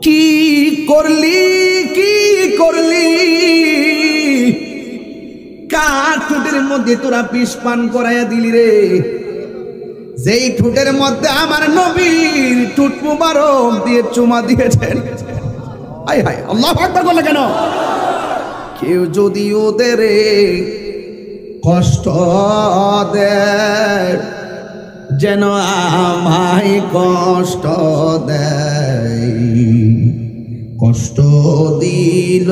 কি করলি কি করলি, কার ঠোঁটের মধ্যে তোরা বিষ পান করাইয়া দিলি রে, যেই ঠোঁটের মধ্যে আমার নবীর ঠোঁট মুবারক দিয়ে চুমা দিয়েছেন। হায় হায়, আল্লাহু আকবার বলে কেন? কেউ যদি ওদের কষ্ট দেয়, যেন আমায় কষ্ট দেয়, কষ্ট দিল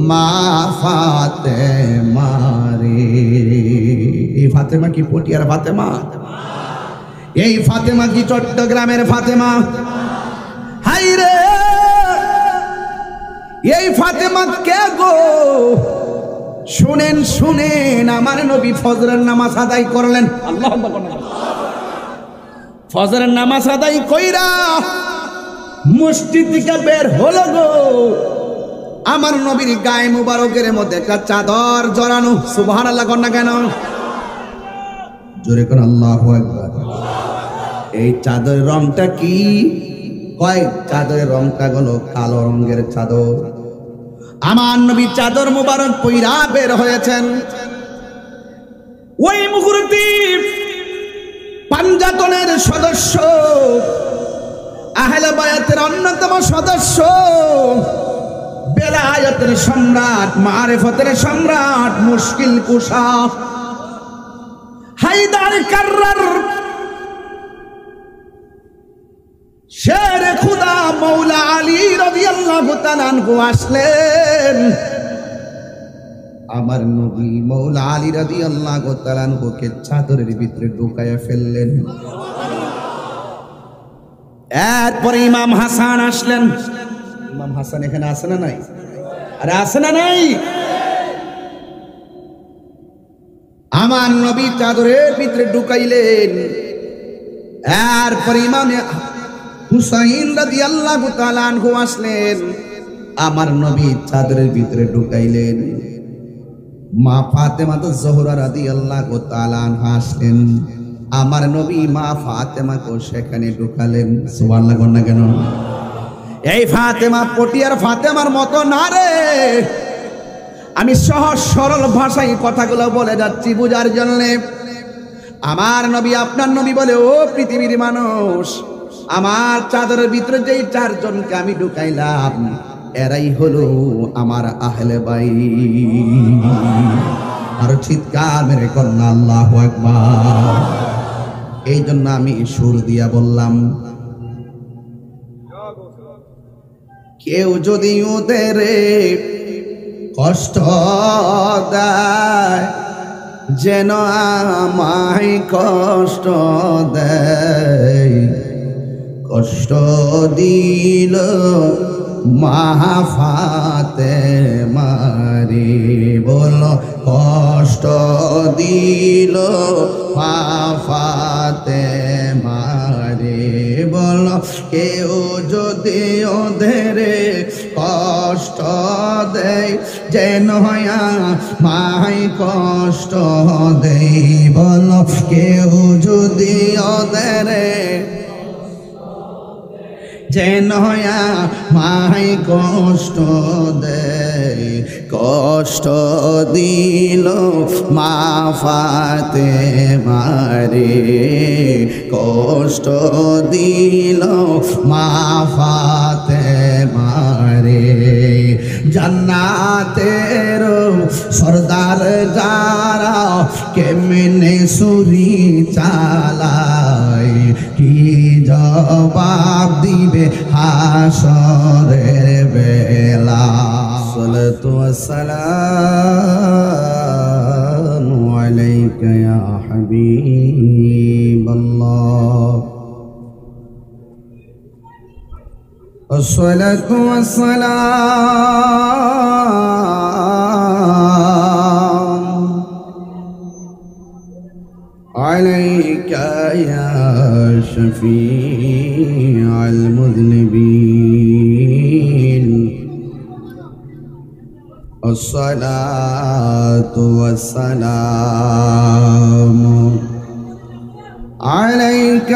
মা ফাতেমা রে। এই ফাতেমা কি পটিয়ার ফাতেমা? এই ফাতেমা কি চট্টগ্রামের ফাতেমা? হাই রে, এই ফাতেমা কে গো? শুনেন শুনেন, আমার নবী ফজরের নামাজ আদায় করলেন। আল্লাহু আকবার। ফজরের নামাজ আদায় কইরা মসজিদ থেকে বের হলো গো, আমার নবীর গায়ে মুবারকের মধ্যে একটা চাদর জড়ানো। সুবহানাল্লাহ কর না কেন? জোরে কোন আল্লাহু আকবার। এই চাদরের রংটা কি? কয় চাদরের রংটা হলো কালো রঙের চাদর। আমার নবী চাদর মুবারক পইরা বের হয়েছেন। ওই মুহূর্তে পাঞ্জাতনের সদস্য, আহলে বায়াতের অন্যতম সদস্য, বেলায়েতের সম্রাট, মারিফতের সম্রাট, মুশকিল কুশা হায়দার কাররার শের খুদা মৌলা আলী রাদিয়াল্লাহু তাআলা আনহু আসলেন। আমার নবী মৌলা আলী রাদিয়াল্লাহু তাআলা আনহুকে চাদরের ভিতরে ঢুকায়া ফেললেন। এরপরে ইমাম হাসান আসলেন। ইমাম হাসান এখানে আছে না নাই? আরে আছে না নাই? আমার নবী চাদরের ভিতরে ঢুকাইলেন। এরপরে ইমাম হুসাইন রাদিয়াল্লাহু তাআলা আনহু আসলেন। আমার নবী চাদরের ভিতরে ঢুকাইলেন। মা ফাতেমা জোহরা রাদিয়াল্লাহু তাআলা আনহা আসলেন। আমার নবী মা ফাতেমাকে সেখানে ঢুকালেন। সুবহানাল্লাহ কর না কেন? এই ফাতেমা পটিয়ার ফাতেমার মতো না রে। আমি সহজ সরল ভাষায় কথাগুলো বলে যাচ্ছি বুঝার জন্য। আমার নবী আপনার নবী বলে, ও পৃথিবীর মানুষ, আমার চাদরের ভিতরে যেই চারজনকে আমি ঢুকাইলাম, এরাই হলো আমার আহলে বাইত। আর চিৎকার মেরে কন্যা আল্লাহু আকবার। এই জন্য আমি সুর দিয়া বললাম, কেউ যদি ওদের কষ্ট দেয়, যেন আমায় কষ্ট দেয়, কষ্ট দিল মা ফাতেমা রে। বলো কষ্ট দিল মা ফাতেমা রে। বলো কেউ যদি ওদের কষ্ট দেয়, যেন মায় কষ্ট দেয়। বলো কেউ যদি ওদের যেন মায় কষ্ট দেয়, কষ্ট দিল মা ফাতেমা রে, কষ্ট দিল মা ফাতেমা রে। জান্নাতের সরদার যারা কেমনে সুরি চালায়, কি জবাব দিবে হাসরের বেলা। সালাতু ওয়াসসালামু আলাইকা ইয়া হাবিবাল্লাহ। الصلاة والسلام عليك يا شفيع المذنبين. الصلاة والسلام عليك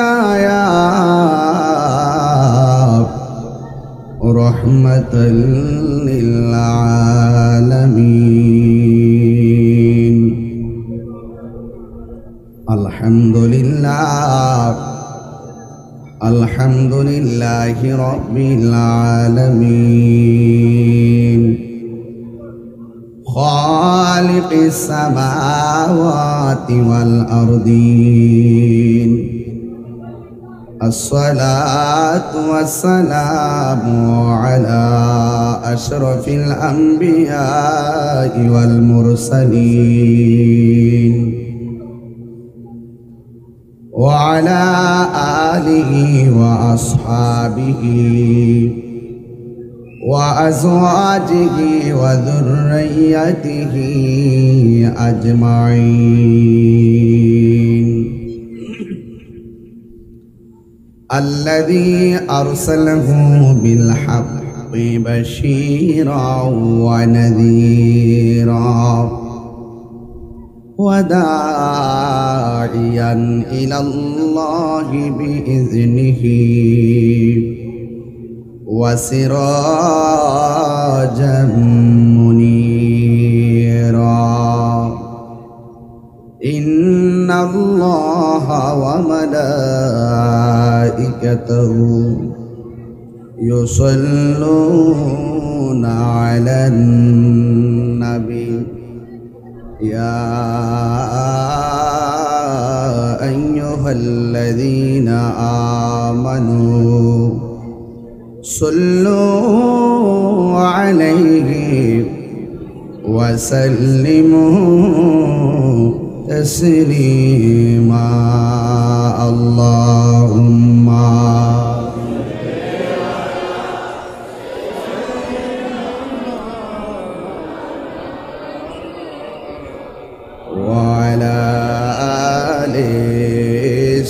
يا رحمة للعالمين الحمد لله رب العالمين خالق السماوات والأرضين الصلاة والسلام على أشرف الأنبياء والمرسلين وعلى آله وأصحابه وأزواجه وذريته أجمعين الذي أرسله بالحق بشيرا ونذيرا وداعيا إلى الله بإذنه وسراجا منيرا إن الله وملائكته يصلون على النبي يا أيها الذين آمنوا صلوا عليه وسلموا تسليما اللهم وعلى آل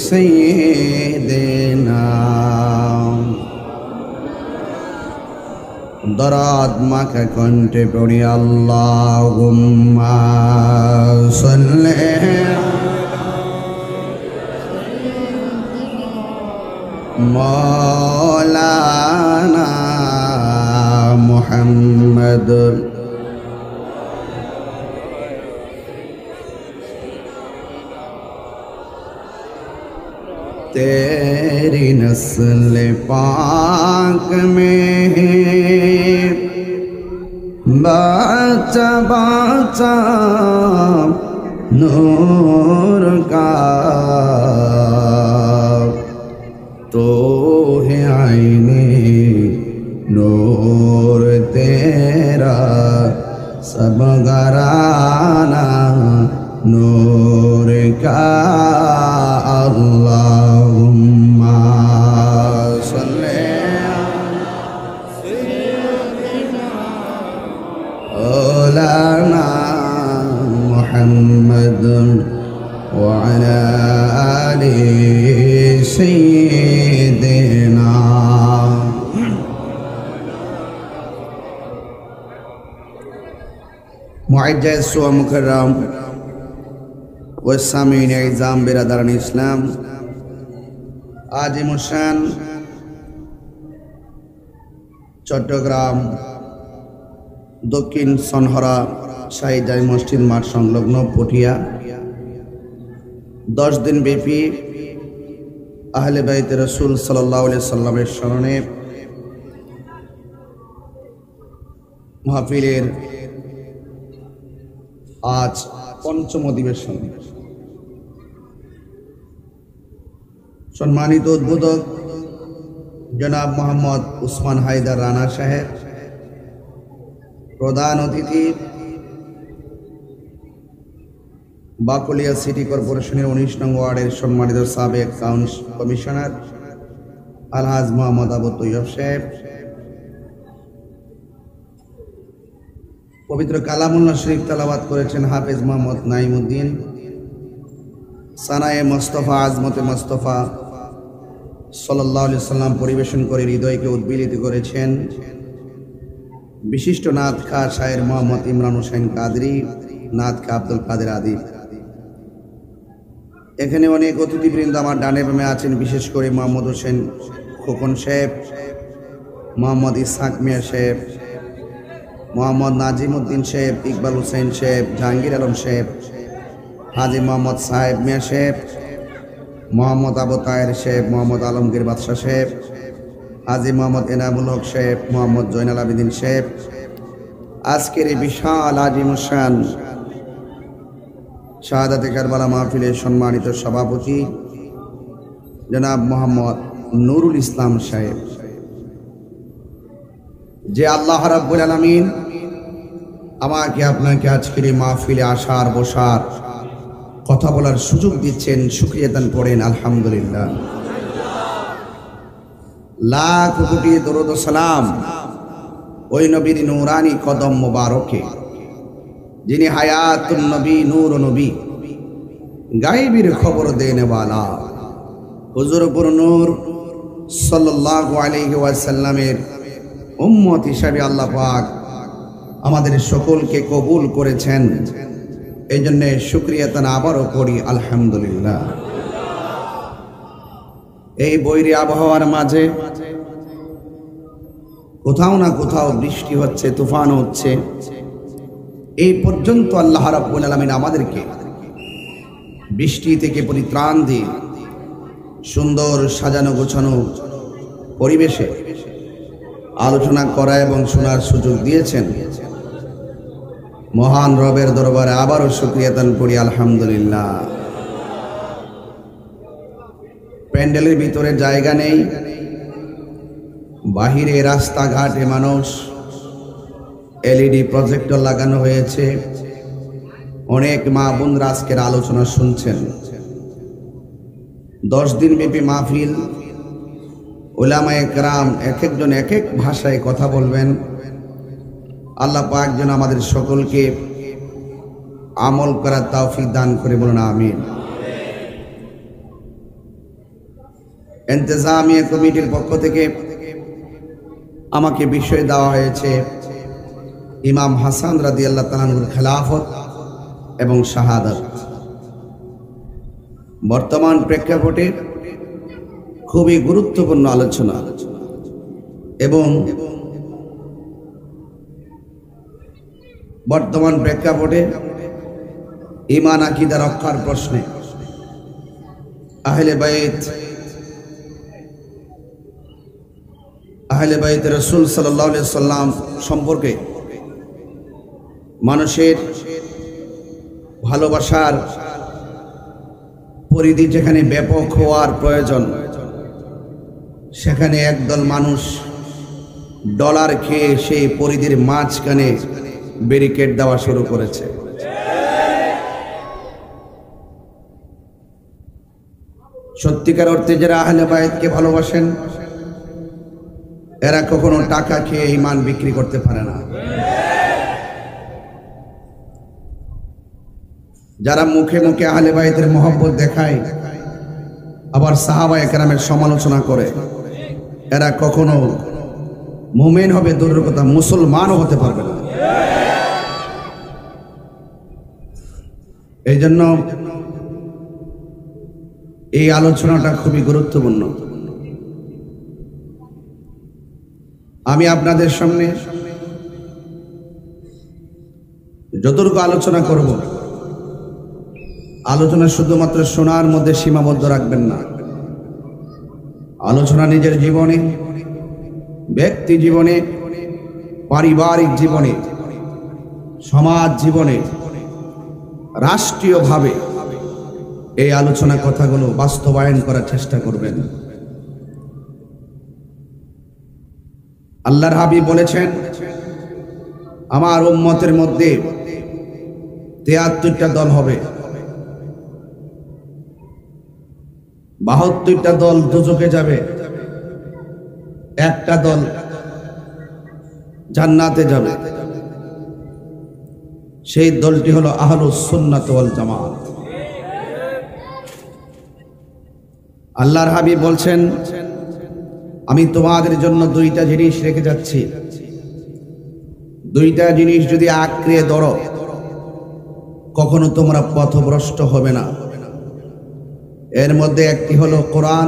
سيدنا দরাদ মাখা কণ্ঠে পড়ি আল্লাহুম্মা সাল্লি মাওলানা মুহাম্মদ तेरी नस्ल पाक में है बाचा बाचा नूर का तो है आईने नूर तेरा सब घराना नूर का अल्लाहुम्मा सल्ले अला मुहम्मद व अला आलि सय्यिदिना मुअज्जज़ व मुकर्रम व सामीन इज़ाम बिरादरान इस्लाम আজিমুসান চট্টগ্রাম দক্ষিণ সনহরা শাহী মসজিদ মাঠ সংলগ্ন পটিয়া 10 দিন ব্যাপী আহলে বাইতে রাসূল সাল্লাল্লাহু আলাইহি সাল্লামের স্মরণে মাহফিলের আজ পঞ্চম অধিবেশন। সম্মানিত উদ্বোধক জনাব মোহাম্মদ উসমান হায়দার রানা সাহেব, প্রধান অতিথি বাকলিয়া সিটি কর্পোরেশনের 19 নং ওয়ার্ডের সম্মানিত সাবেক কমিশনার আলহাজ মোহাম্মদ আবু তৈয়ব সাহেব, পবিত্র কালামুল্লাহ শরীফ তেলাওয়াত করেছেন হাফেজ মোহাম্মদ নাইমুদ্দিন, সানায়ে মুস্তাফা আজমতে মুস্তাফা সাল্লাল্লাহু আলাইহি সাল্লাম পরিবেশন করে হৃদয়কে উদ্বেলিত করেছেন বিশিষ্ট নাতখা শায়ের মোহাম্মদ ইমরান হোসেন কাদরি, নাতখা আব্দুল কাদের আদিব। এখানে অনেক অতিথিবৃন্দ আমার ডানে বামে আছেন, বিশেষ করে মোহাম্মদ হোসেন খোকন সাহেব, মোহাম্মদ ইসহাক মিয়া সাহেব, মোহাম্মদ নাজিমউদ্দিন সাহেব, ইকবাল হোসেন সাহেব, জাহাঙ্গীর আলম সাহেব, হাজি মোহাম্মদ সাহেব মিয়া সাহেব, মোহাম্মদ আবু তাহের সাহেব, মোহাম্মদ আলমগীর বাদশাহ সাহেব, হাজি মোহাম্মদ এনামুল হক সাহেব, মোহাম্মদ জয়নাল আবেদিন সাহেব, আজকের এই বিশাল আজিমুসান শাহাদাতে কারবালা মাহফিলের সম্মানিত সভাপতি জনাব মোহাম্মদ নুরুল ইসলাম সাহেব, যে আল্লাহ রাব্বুল আলামিন আমাকে আপনাকে আজকের এই মাহফিলে আসার বসার কথা বলার সুযোগ দিচ্ছেন, শুকরিয়া দান করেন আলহামদুলিল্লাহ। লাখ কোটি দরুদ ও সালাম ওই নবীর নূরানি কদম মোবারকে, যিনি হায়াতুন নবী, নূর নবী, গায়েবের খবর দেনেওয়ালা হুজুর পুর নূর সাল্লাল্লাহু আলাইহি ওয়াসাল্লামের উম্মত হিসাবে আল্লাহ পাক আমাদের সকলকে কবুল করেছেন। এই জন্য শুকরিয়া তান আবারও করি আলহামদুলিল্লাহ। এই বৈরী আবহাওয়ার মাঝে কোথাও না কোথাও বৃষ্টি হচ্ছে, তুফান হচ্ছে, এই পর্যন্ত আল্লাহ রাব্বুল আলামিন আমাদেরকে বৃষ্টি থেকে পরিত্রাণ দিয়ে সুন্দর সাজানো গোছানো পরিবেশে আলোচনা করা এবং শোনার সুযোগ দিয়েছেন। মহান রবের দরবারে আবারও শুকরিয়া দান করি আলহামদুলিল্লাহ। প্যান্ডেলের ভিতরে জায়গা নেই, বাহিরে রাস্তাঘাটে মানুষ, এলইডি প্রজেক্টর লাগানো হয়েছে, অনেক মা বোনরা আজকের আলোচনা শুনছেন। 10 দিন ব্যাপী মাহফিল, উলামায়ে কেরাম এক একজন এক এক ভাষায় কথা বলবেন। আল্লাহ পাক যেন আমাদের সকলকে আমল করার তৌফিক দান করে, বলুন আমিন। ইন্তেজামিয়া কমিটির পক্ষ থেকে আমাকে বিষয় দেওয়া হয়েছে ইমাম হাসান রাদিয়াল্লাহু তাআলা আনহুর খেলাফত এবং শাহাদাত। বর্তমান প্রেক্ষাপটে খুবই গুরুত্বপূর্ণ আলোচনা এবং বর্তমান প্রেক্ষাপটে ঈমান আকীদা রক্ষার প্রশ্নে আহলে বাইত রাসূল সাল্লাল্লাহু আলাইহি সাল্লাম সম্পর্কে মানুষের ভালোবাসার পরিধি যেখানে ব্যাপক হওয়ার প্রয়োজন, সেখানে একদল মানুষ ডলার খেয়ে সেই পরিধির মাঝখানে ব্যারিকেড দেওয়া শুরু করেছে। সত্যিকার অর্থে যারা আহলে বাইতকে ভালোবাসেন, এরা কখনো টাকা খেয়ে ঈমান বিক্রি করতে পারে না। যারা মুখে মুখে আহলে বাইতের মহব্বত দেখায়, আবার সাহাবায়ে কেরামের সমালোচনা করে, এরা কখনো মুমিন হবে দূরের কথা, মুসলমানও হতে পারবে না। এই জন্য এই আলোচনাটা খুবই গুরুত্বপূর্ণ। আমি আপনাদের সামনে যতটুকু আলোচনা করব, আলোচনা শুধুমাত্র শোনার মধ্যে সীমাবদ্ধ রাখবেন না। আলোচনা নিজের জীবনে, ব্যক্তি জীবনে, পারিবারিক জীবনে, সমাজ জীবনে, রাষ্ট্রীয়ভাবে এই আলোচনা কথাগুলো বাস্তবায়ন করার চেষ্টা করবেন। আল্লাহর হাবিব বলেছেন, আমার উম্মতের মধ্যে 73টা দল হবে, 72টা দল দুজকে যাবে, একটা দল জান্নাতে যাবে। সেই দলটি হলো আহলুস সুন্নাত ওয়াল জামাত। আল্লাহর হাবিব বলছেন, আমি তোমাদের জন্য 2টা জিনিস রেখে যাচ্ছি, 2টা জিনিস যদি আঁকড়ে ধরো কখনো তোমরা পথভ্রষ্ট হবে না। এর মধ্যে একটি হলো কোরআন,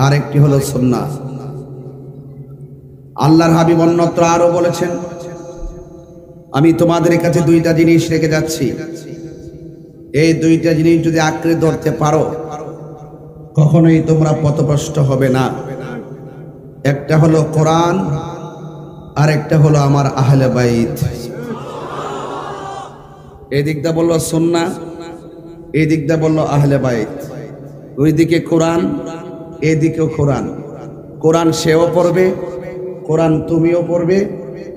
আর একটি হলো সুন্নাহ। আল্লাহর হাবিব অন্যত্র আরো বলেছেন, আমি তোমাদের কাছে দুইটা জিনিস রেখে যাচ্ছি, এই দুইটা জিনিস যদি আঁকড়ে ধরতে পারো কখনোই তোমরা পথভ্রষ্ট হবে না। একটা হলো কোরআন, আর একটা হলো আমার আহলে বাইত। এই দিকটা বললো সুন্নাহ, এই দিকটা বললো আহলে বাইত। ওইদিকে কোরআন, এদিকেও কোরআন। কোরআন সেও পড়বে, কোরআন তুমিও পড়বে,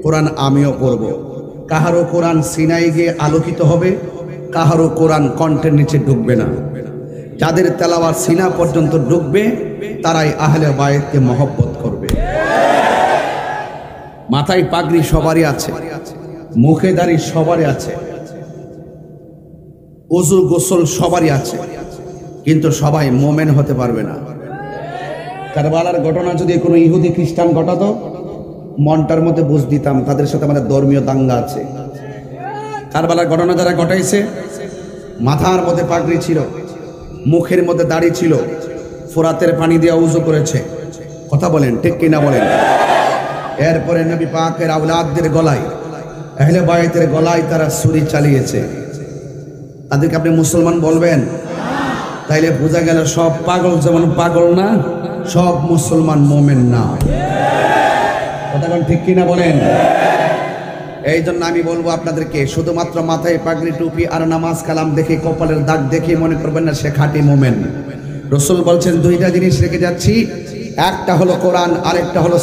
কোরআন আমিও পড়ব। কাহারও কোরআন সিনাই গিয়ে আলোকিত হবে, কাহারও কোরআন কণ্ঠের নিচে ঢুকবে না। যাদের তেলাওয়াত সিনা পর্যন্ত ঢুকবে তারাই আহলে বাইতকে মহব্বত করবে। মাথায় পাগড়ি সবারই আছে, মুখে দাড়ি সবারই আছে, ওযু গোসল সবারই আছে, কিন্তু সবাই মোমেন হতে পারবে না। কারবালার ঘটনা যদি কোনো ইহুদি খ্রিস্টান ঘটাতো, মনটার মধ্যে বুঝ দিতাম তাদের সাথে আমাদের ধর্মীয় দাঙ্গা আছে। কারবালার ঘটনা যারা ঘটাইছে, মাথার মধ্যে পাগড়ি ছিল, মুখের মধ্যে দাড়ি ছিল, ফোরাতের পানি দিয়ে উযু করেছে। কথা বলেন ঠিক কিনা বলেন? এরপরে নবী পাকের আওলাদদের গলায়, আহলে বাইতের গলায় তারা ছুরি চালিয়েছে। তাদেরকে আপনি মুসলমান বলবেন? তাইলে বোঝা গেল সব পাগল যেমন পাগল না, সব মুসলমান মোমেন না। কথা ঠিক কিনা বলেন? এই জন্য আমি বলবো আপনাদেরকে, শুধুমাত্র মাথায় পাগড়ি টুপি আর নামাজ কালাম দেখে, কপালের দাগ দেখে মনে করবেন না সে খাঁটি মোমেন। রাসূল বলছেন দুইটা জিনিস রেখে যাচ্ছি, একটা হলো কোরআন, আরেকটা হলো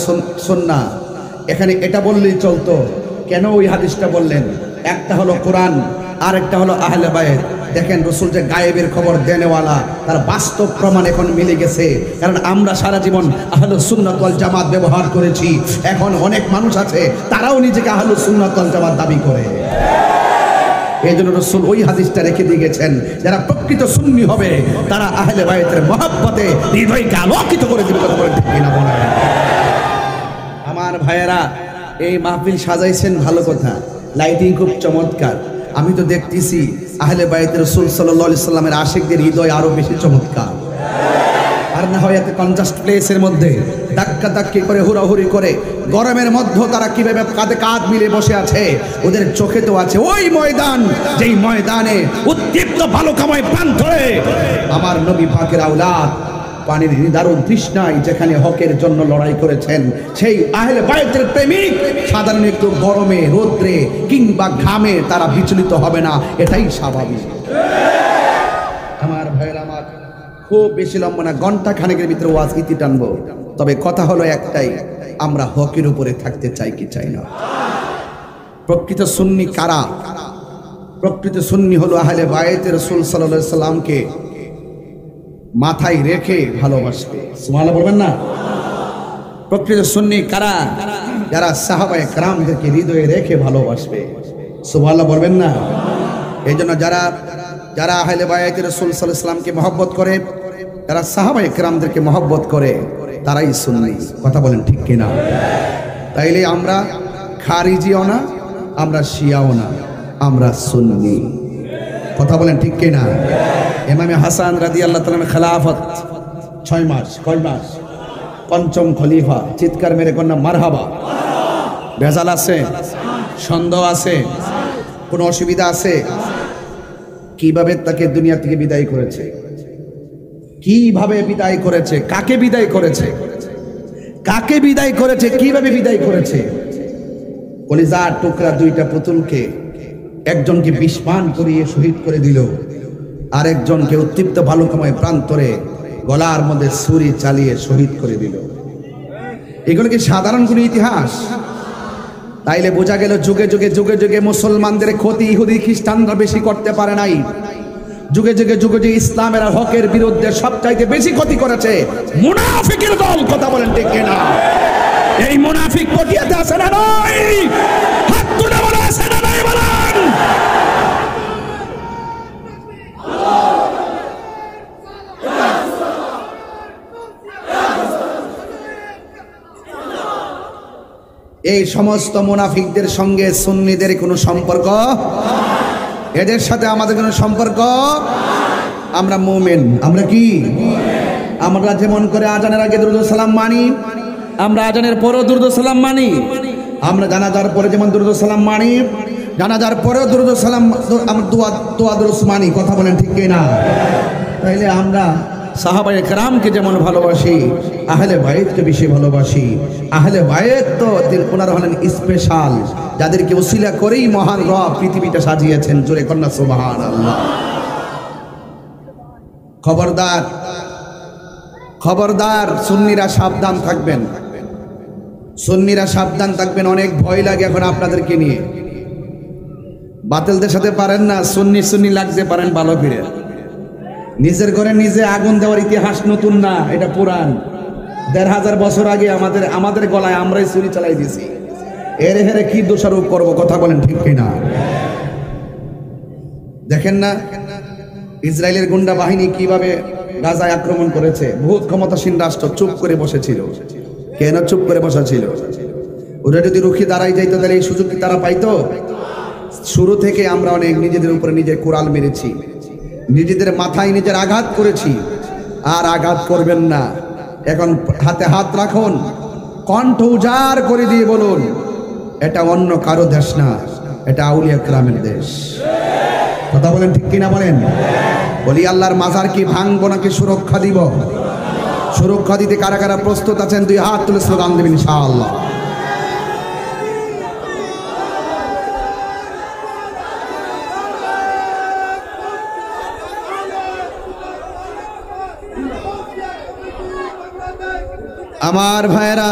সুন্নাহ। এখানে এটা বললেই চলতো, কেন ওই হাদিসটা বললেন? একটা হলো কোরআন, আরেকটা হলো আহলে বাইত। দেখেন রাসূল যে গায়েবের খবর দেনেওয়ালা, তার বাস্তব প্রমাণ এখন মিলে গেছে। কারণ আমরা সারা জীবন আহলুস সুন্নাত ওয়াল জামাত ব্যবহার করেছি, এখন অনেক মানুষ আছে তারাও নিজেকে আহলুস সুন্নাত ওয়াল জামাত দাবি করে। এই জন্য রাসূল ওই হাদিসটা রেখে দিয়ে গেছেন, যারা প্রকৃত সুন্নি হবে তারা আহলে বাইতের মহব্বতে হৃদয়কে আলোকিত করে দিবে। কথা বলেন ঠিক কিনা বলেন? আমার ভাইয়েরা, এই মাহফিল সাজাইছেন ভালো কথা, লাইটিং খুব চমৎকার। আমি তো দেখতেছি আহলে বাইত রাসূল সাল্লাল্লাহু আলাইহি সাল্লামের আশিকদের হৃদয় আরো বেশি চমৎকার। আর না হয় এত কনজাস্ট প্লেসের মধ্যে ধাক্কা ধাক্কি করে, হুড়াহুড়ি করে, গরমের মধ্যে তারা কিভাবে কাঁধে কাঁধ মিলে বসে আছে, ওদের চোখে তো আছে ওই ময়দান, যেই ময়দানে উদ্দীপ্ত বালুকাময় প্রান্তরে আমার নবী পাকের আওলাদ পানির নিদারুণ তৃষ্ণায় যেখানে হকের জন্য লড়াই করেছেন, সেই আহলে বাইতের প্রেমিক সাধারণ একটু গরমে, রৌদ্রে কিংবা ঘামে তারা বিচলিত হবে না, এটাই স্বাভাবিক। আমার ভাইয়ের, আমার খুব বেশি লম্বা না, ঘন্টা খানেকের ভিতরে ওয়াজ ইতি টানবো। তবে কথা হলো একটাই, আমরা হকের উপরে থাকতে চাই কি চাই না? প্রকৃত সুন্নি কারা? প্রকৃত সুন্নি হলো আহলে বাইত রাসূল সাল্লাল্লাহু আলাইহি সাল্লামকে মাথায় রেখে ভালোবাসবে। সুবহানাল্লাহ বলবেন না? প্রকৃত সুন্নি কারা? যারা সাহাবায়ে কেরামদেরকে হৃদয়ে রেখে ভালোবাসবে। সুবহানাল্লাহ বলবেন না? এই জন্য যারা আহলে বাইত রাসূল সাল্লাল্লাহু আলাইহি সাল্লামকে মহব্বত করে, যারা সাহাবায়ে কেরামদেরকে মহব্বত করে, তারাই সুন্নি। কথা বলেন ঠিক কিনা? তাইলে আমরা খারিজিও না, আমরা শিয়াও না, আমরা সুন্নি। কথা বলেন ঠিক কিনা? ইমামে হাসান রাদিয়াল্লাহু তাআলার খেলাফত 6 মাস। কয় মাস? পঞ্চম খলিফা। চিৎকার মেরে কন্যা মারহাবা। ভেজাল আছে? সন্দেহ আছে? কোনো অসুবিধা আছে? কিভাবে তাকে দুনিয়া থেকে বিদায় করেছে, কিভাবে বিদায় করেছে, কাকে বিদায় করেছে, কাকে বিদায় করেছে, কিভাবে বিদায় করেছে? কলিজার টুকরা দুইটা পুতুলকে একজনকে বিষ পান করিয়ে শহীদ করে দিল, আরেকজনকে উত্তপ্ত বালুকাময় প্রান্তরে গলার মধ্যে ছুরি চালিয়ে শহীদ করে দিল। এগুলো কি সাধারণ কোনো ইতিহাস? তাইলে বোঝা গেল যুগে যুগে যুগে যুগে মুসলমানদের ক্ষতি ইহুদি খ্রিস্টানরা বেশি করতে পারে নাই। যুগে যুগে যুগে যুগে ইসলামের আর হকের বিরুদ্ধে সবচাইতে বেশি ক্ষতি করেছে মুনাফিকের দল। কথা বলেন ঠিক কিনা? এই মুনাফিক পটিয়াতে আছে না নাই? হাত তুলে বলে আছে না নাই বলেন? এই সমস্ত মুনাফিকদের সঙ্গে সুন্নিদের কোনো সম্পর্ক, এদের সাথে আমাদের কোনো সম্পর্ক। আমরা মুমিন। আমরা কি? আমরা যেমন করে আজানের আগে দুরূদ সালাম মানি, আমরা আজানের পরেও দুরূদ সালাম মানি, আমরা জানাজার পরে যেমন দুরূদ সালাম মানি, জানাজার পরেও দুরূদ সালাম আমরা দোয়া দুরূদ মানি। কথা বলেন ঠিক কি না? তাইলে আমরা সাহাবায়ে কেরামকে যেমন ভালোবাসি, আহলে বাইতকে বেশি ভালোবাসি। আহলে বাইত তো ওনারা হলেন স্পেশাল, যাদেরকে ওসিলা করেই মহান রব পৃথিবীটা সাজিয়েছেন। জোরে কন্যা সুবহানাল্লাহ। খবরদার খবরদার, সুন্নিরা সাবধান থাকবেন, সুন্নিরা সাবধান থাকবেন। অনেক ভয় লাগে এখন আপনাদেরকে নিয়ে। বাতিলদের সাথে পারেন না, সুন্নি সুন্নি লাগতে পারেন ভালো করে। নিজের ঘরে নিজে আগুন দেওয়ার ইতিহাস নতুন না, এটা পুরান। ১৫০০ বছর আগে আমাদের গলায় আমরাই ছুরি চালাই দিয়েছি। এর হেরে কি দোষারোপ করব? কথা বলেন ঠিক কিনা? দেখেন না ইসরায়েলের গুন্ডা বাহিনী কিভাবে গাজায় আক্রমণ করেছে। বহুত ক্ষমতাসীন রাষ্ট্র চুপ করে বসেছিল। কেন চুপ করে বসেছিল? ওরা যদি রুখে দাঁড়াই যাইতো তাহলে এই সুযোগ কি তারা পাইতো? শুরু থেকে আমরা অনেক নিজেদের উপরে নিজের কোরাল মেরেছি, নিজেদের মাথায় নিজের আঘাত করেছি। আর আঘাত করবেন না। এখন হাতে হাত রাখুন, কণ্ঠ উজাড় করে দিয়ে বলুন, এটা অন্য কারো দেশ না, এটা আউলিয়া কেরামের দেশ। কথা বলেন ঠিক কিনা বলেন? বলি আল্লাহর মাজার কি ভাঙবো নাকি সুরক্ষা দিব? সুরক্ষা দিতে কারা কারা প্রস্তুত আছেন? 2 হাত তুলে স্লোগান দেবেন ইনশাআল্লাহ। আমার ভাইরা,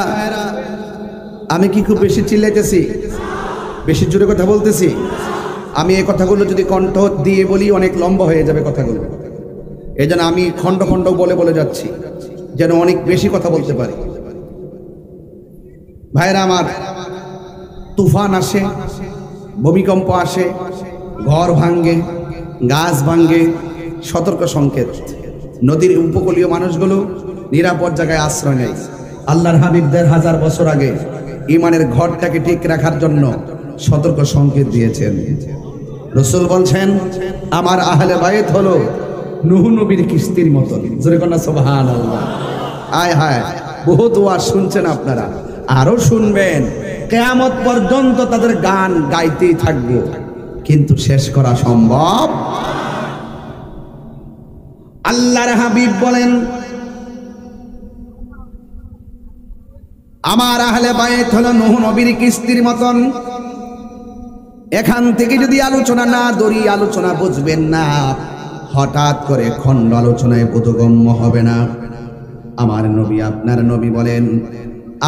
আমি কি খুব বেশি চিল্লাইতেছি? বেশি জোরে কথা বলতেছি? আমি এই কথাগুলো যদি কণ্ঠ দিয়ে বলি অনেক লম্বা হয়ে যাবে কথাগুলো। এই জন্য আমি খণ্ড খণ্ড বলে বলে যাচ্ছি, যেন অনেক বেশি কথা বলতে পারি। ভাইরা আমার, তুফান আসে, ভূমিকম্প আসে, ঘর ভাঙ্গে, গাছ ভাঙ্গে, সতর্ক সংকেত। নদীর উপকূলীয় মানুষগুলো নিরাপদ জায়গায় আশ্রয় নেয়। আল্লাহর হাবিব ১৫০০ বছর আগে ইমানের ঘরটাকে ঠিক রাখার জন্য সতর্ক সংকেত দিয়েছেন। রাসূল বলছেন, আমার আহলে বাইত হলো নূহ নবীর কিস্তির মতন। জোরে কন্যা সুবহানাল্লাহ। আয় হায়, বহুত ওয়াজ শুনছেন আপনারা, আরো শুনবেন। কিয়ামত পর্যন্ত তাদের গান গাইতেই থাকবে, কিন্তু শেষ করা সম্ভব। আল্লাহর হাবিব বলেন, আমার আহলে বাইত হলো নূহ নবীর কিস্তির মতন। এখান থেকে যদি আলোচনা না ধরি, আলোচনা বুঝবেন না। হঠাৎ করে খণ্ড আলোচনায় বোধগম্য হবে না। আমার নবী, আপনার নবী বলেন,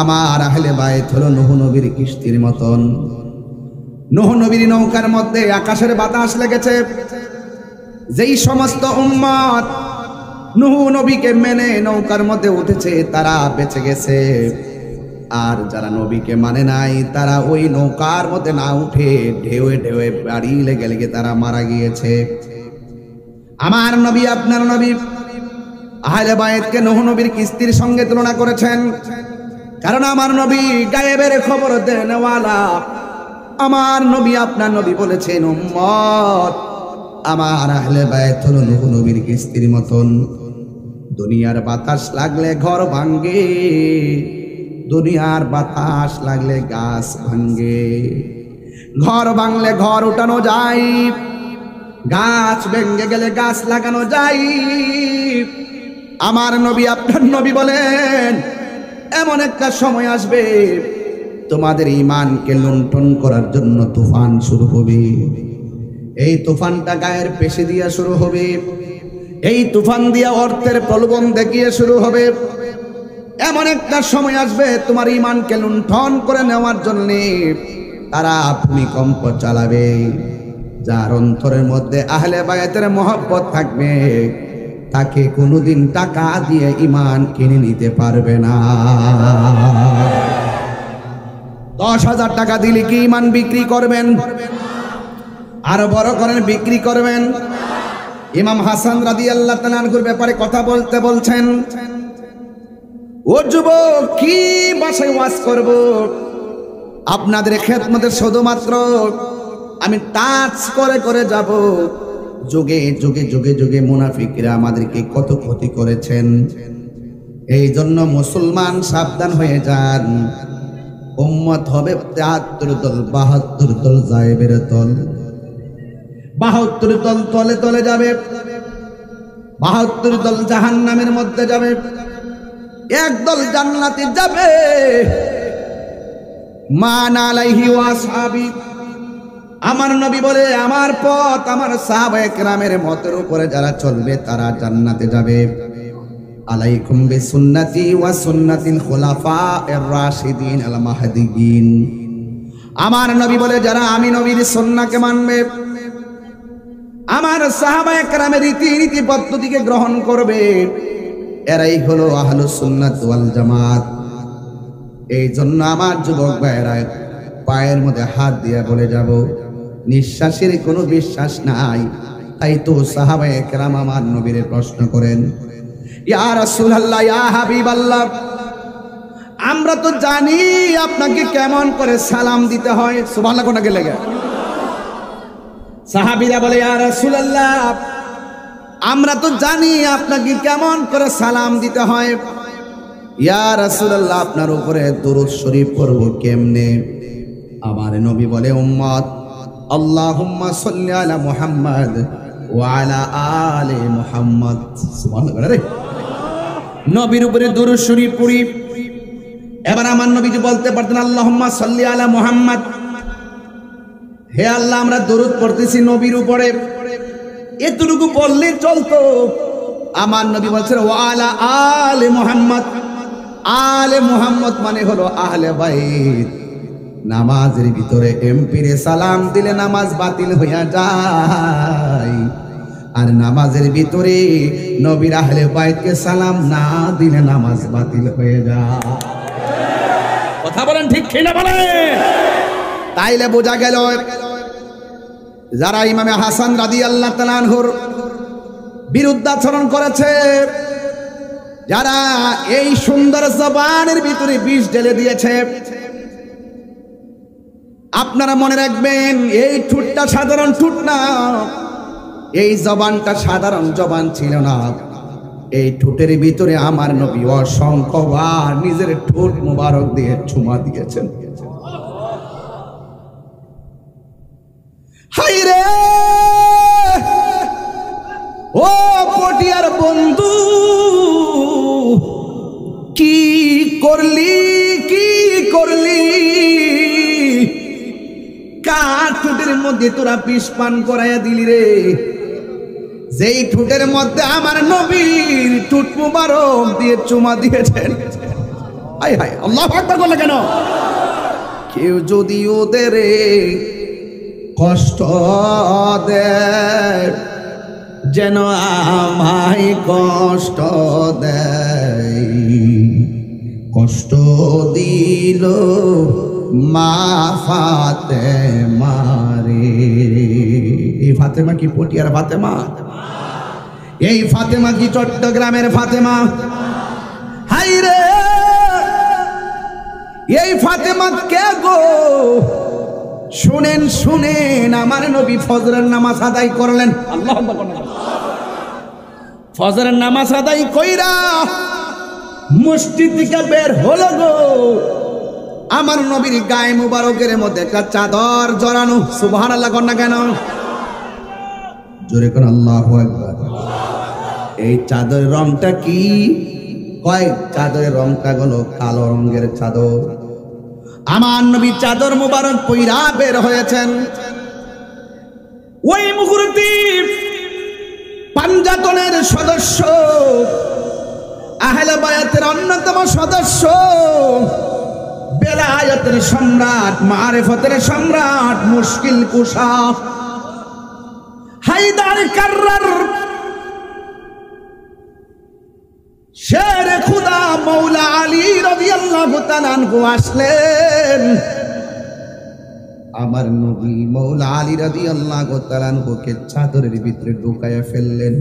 আমার আহলে বাইত হলো নূহ নবীর কিস্তির মতন। নূহ নবীর নৌকার মধ্যে আকাশের বাতাস লেগেছে। যেই সমস্ত উম্মত নূহ নবীকে মেনে নৌকার মধ্যে উঠেছে তারা বেঁচে গেছে, আর যারা নবীকে মানে নাই তারা ওই নৌকার মধ্যে না উঠে ঢেউয়ে ঢেউয়ে বাড়ি লেগে লেগে তারা মারা গিয়েছে। আমার নবী, আপনার নবী আহলে বাইতকে নূহ নবীর কিস্তির সঙ্গে তুলনা করেছেন, কারণ আমার নবী গায়েবের খবর দেনওয়ালা। আমার নবী, আপনার নবী বলেছেন, উম্মত আমার আহলে বাইত হলো নূহ নবীর কিস্তির মতন। দুনিয়ার বাতাস লাগলে ঘর ভাঙ্গে, দুনিয়ার বাতাস লাগলে গাছ ভাঙ্গে। ঘর ভাঙলে ঘর উঠানো যায়, গাছ ভেঙে গেলে গাছ লাগানো যায়। আমার নবী, আপনার নবী বলেন, এমন একটা সময় আসবে তোমাদের ঈমানকে লুণ্ঠন করার জন্য তুফান শুরু হবে। এই তুফানটা গায়ের পেশি দিয়া শুরু হবে, এই তুফান দিয়া অর্থের প্রলোভন দেখিয়ে শুরু হবে। এমন একটা সময় আসবে তোমার ঈমানকে লুণ্ঠন করে নেওয়ার জন্য তারা ভূমিকম্প চালাবে। যার অন্তরের মধ্যে আহলে বাইতের মহব্বত থাকবে তাকে কোনোদিন টাকা দিয়ে ঈমান কিনে নিতে পারবে না। ১০,০০০ টাকা দিলে কি ঈমান বিক্রি করবেন? আরো বড় করেন, বিক্রি করবেন। ইমাম হাসান রাদিয়াল্লাহু তাআলা আনহুর ব্যাপারে কথা বলতে বলছেন, ও যুবক, কি ভাষায় ওয়াজ করব? আপনাদের খেদমতে শুধুমাত্র আমি টাচ করে করে যাব। যুগে যুগে যুগে যুগে মুনাফিকরা আমাদেরকে কত ক্ষতি করেছেন। এই জন্য মুসলমান সাবধান হয়ে যান, উম্মত হবে ৭৩ দল, ৭২ দল জায়েবের দল। ৭২ দল তলে তলে যাবে, ৭২ দল জাহান্নামের মধ্যে যাবে, একদল জান্নাতে যাবে। মান আলাইহি ওয়া আসহাবি, আমার নবী বলে আমার পথ, আমার সাহাবায়ে কেরামের মতের উপরে যারা চলবে তারা জান্নাতে যাবে। আলাইকুম বিসুন্নতি ওয়া সুন্নাতিল খুলাফায়ে রাশিদিন আল মাহদিয়িন, আমার নবী বলে যারা আমি নবীর সুন্নাহকে মানবে, আমার সাহাবায়ে কেরামের রীতি পদ্ধতিকে গ্রহণ করবে, এরাই হলো আহলুস সুন্নাত ওয়াল জামাত। এই জন্য আমার যুবক ভাইরা পায়ের মধ্যে হাত দিয়ে বলে যাব, নিঃশ্বাসের কোনো বিশ্বাস নাই। তাই তো সাহাবায়ে কেরাম আমার নবীর প্রশ্ন করেন, ইয়া রাসূলুল্লাহ, ইয়া হাবিবাল্লাহ, আমরা তো জানি আপনাকে কেমন করে সালাম দিতে হয়। সুবহানাল্লাহ কোনটা গেলে গে সাহাবীরা বলে, ইয়া রাসূলুল্লাহ, আমরা তো জানি আপনাকে কেমন করে সালাম দিতে হয়। ইয়া রাসূলুল্লাহ, আপনার উপরে দুরূদ শরীফ পড়ব কেমনে? আমার নবী বলে, উম্মত, আল্লাহুম্মা সাল্লি আলা মুহাম্মদ ওয়া আলা আলি মুহাম্মদ। সুবহানাল্লাহ রে, নবীর উপরে দুরূদ শরীফ পড়ি। এবার আমার নবী যে বলতে পারতেন আল্লাহুম্মা সাল্লি আলা মুহাম্মদ, হে আল্লাহ আমরা দরুদ পড়তেছি নবীর উপরে, এতটুকু বললে চলতো। আমার নবী বলছেন ওয়া আলা আলি মুহাম্মদ। আলে মুহাম্মদ মানে হলো আহলে বাইত। নামাজের ভিতরে এমপিরে সালাম দিলে নামাজ বাতিল হইয়া যায়, আর নামাজের ভিতরে নবীর আহলে বাইতকে সালাম না দিলে নামাজ বাতিল হয়ে যায়। কথা বলেন ঠিক কিনা বলেন? তাইলে বোঝা গেল যারা ইমামে হাসান রাদিয়াল্লাহু তাআলা আনহুর বিরুদ্ধাচরণ করেছে, যারা এই সুন্দর জবানের ভিতরে বিষ ঢেলে দিয়েছে, আপনারা মনে রাখবেন এই ঠোঁটটা সাধারণ ঠোঁট না, এই জবানটা সাধারণ জবান ছিল না। এই ঠোঁটের ভিতরে আমার নবী অসংখ্যবার নিজের ঠোঁট মুবারক দিয়ে চুমা দিয়েছেন। হাই রে ও পটিয়ার বন্ধু, কি করলি কি করলি? কার ঠোঁটের মধ্যে তোরা বিষ পান করাইয়া দিলি রে? যেই ঠোঁটের মধ্যে আমার নবীর ঠোঁট মুবারক দিয়ে চুমা দিয়েছেন। হায় হায়, আল্লাহু আকবার বলে কেন? কেউ যদি ওদের কষ্ট দেয়, যেন আমায় কষ্ট দেয়, কষ্ট দিল মা ফাতেমা রে। এই ফাতেমা কি পটিয়ার ফাতেমা? এই ফাতেমা কি চট্টগ্রামের ফাতেমা? হাই রে, এই ফাতেমা কে গো? শুনেন শুনেন, আমার নবী ফজরের নামাজ আদায় করলেন। আল্লাহু আকবার। ফজরের নামাজ আদায় কইরা মসজিদ থেকে বের হলো গো, আমার নবীর গায়ে মুবারকের মধ্যে একটা চাদর জড়ানো। সুবহানাল্লাহ কর না কেন? জোরে কোন আল্লাহু আকবার। এই চাদরের রংটা কি? কয় চাদরের রংটা হলো কালো রঙের চাদর। আমার নবী চাদর মুবারক পইরা বের হয়েছেন। ওই মুহূর্তে পাঞ্জাতনের সদস্য, আহলে বায়াতের অন্যতম সদস্য, বেলায়েতের সম্রাট, মারিফতের সম্রাট, মুশকিল কুশা হায়দার কাররার শের খুদা মৌলা আলী রাদিয়াল্লাহু তাআলা আনহু আসলেন। আমার নবী মৌলা আলী রাদিয়াল্লাহু তাআলা আনহুকে চাদরের ভিতরে ঢুকায়া ফেললেন।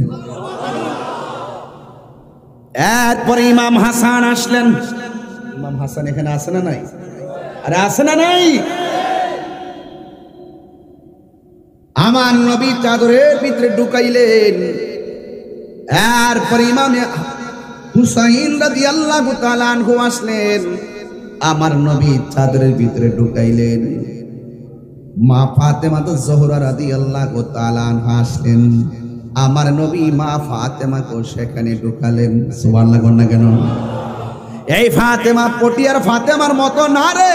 এরপরে ইমাম হাসান আসলেন। ইমাম হাসান এখানে আছে না নাই? আরে আছে না নাই? আমার নবী চাদরের ভিতরে ঢুকাইলেন। এরপরে ইমাম হুসাইন রাদিয়াল্লাহু তাআলা আনহু আসলেন, আমার নবী চাদরের ভিতরে ঢুকাইলেন। মা ফাতেমা জোহরা রাদিয়াল্লাহু তাআলা আনহা আসলেন, আমার নবী মা ফাতেমাকে সেখানে ঢুকালেন। সুবহানাল্লাহ বলেন না কেন? এই ফাতেমা পটিয়ার ফাতেমার মতো না রে।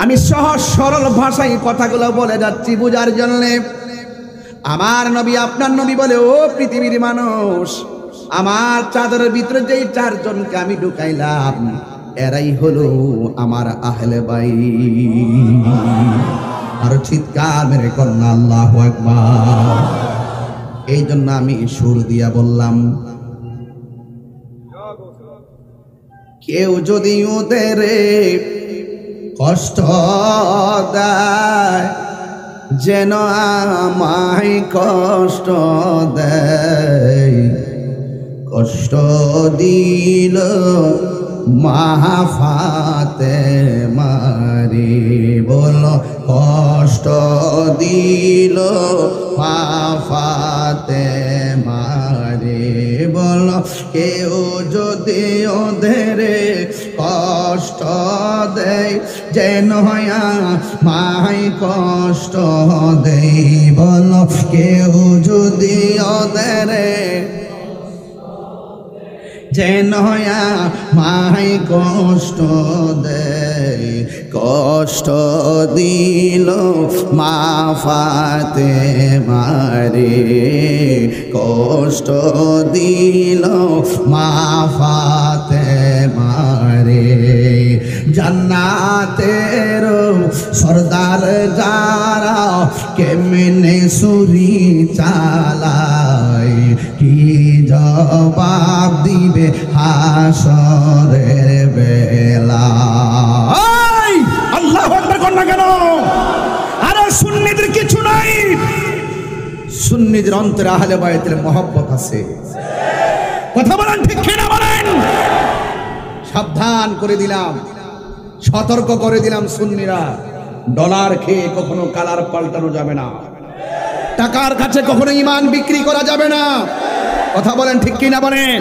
আমি সহজ সরল ভাষায় কথাগুলো বলে যাচ্ছি বুঝার জন্য। আমার নবী আপনার নবী বলে, ও পৃথিবীর মানুষ, আমার চাদরের ভিতরে যেই চারজনকে আমি ঢুকাইলাম এরাই হলো আমার আহলে বাইত। আর চিৎকার মেরে কন্যা আল্লাহু আকবার। এই জন্য আমি সুর দিয়া বললাম, কেউ যদি ওদের কষ্ট দেয় যেন আমায় কষ্ট দেয়, কষ্ট দিল মা ফাতেমারে, বলো কষ্ট দিল মা ফাতেমারে, বলো কেউ যদি ওদের কষ্ট দেয় যেন মাই কষ্ট দেয়, বলো কেউ যদি ওদের যেন মাই কষ্ট দেয়, কষ্ট দিল মা ফাতেমারে, কষ্ট দিল মা ফাতেমারে। জান্নাতের সরদার যারা কেমনে সুরি চালায়, কি জবাব দিবে হাসরের বেলা। আল্লাহু আকবার কোন না কেন? আরে সুন্নিদের কিছু নাই, সুন্নিদের অন্তরে আহলে বায়তের মহব্বত আছে। কথা বলেন ঠিক কিনা বলেন? সাবধান করে দিলাম, সতর্ক করে দিলাম, সুন্নিরা ডলার খেয়ে কখনো কালার পাল্টানো যাবে না, টাকার কাছে কখনো ঈমান বিক্রি করা যাবে না। কথা বলেন ঠিক কিনা বলেন?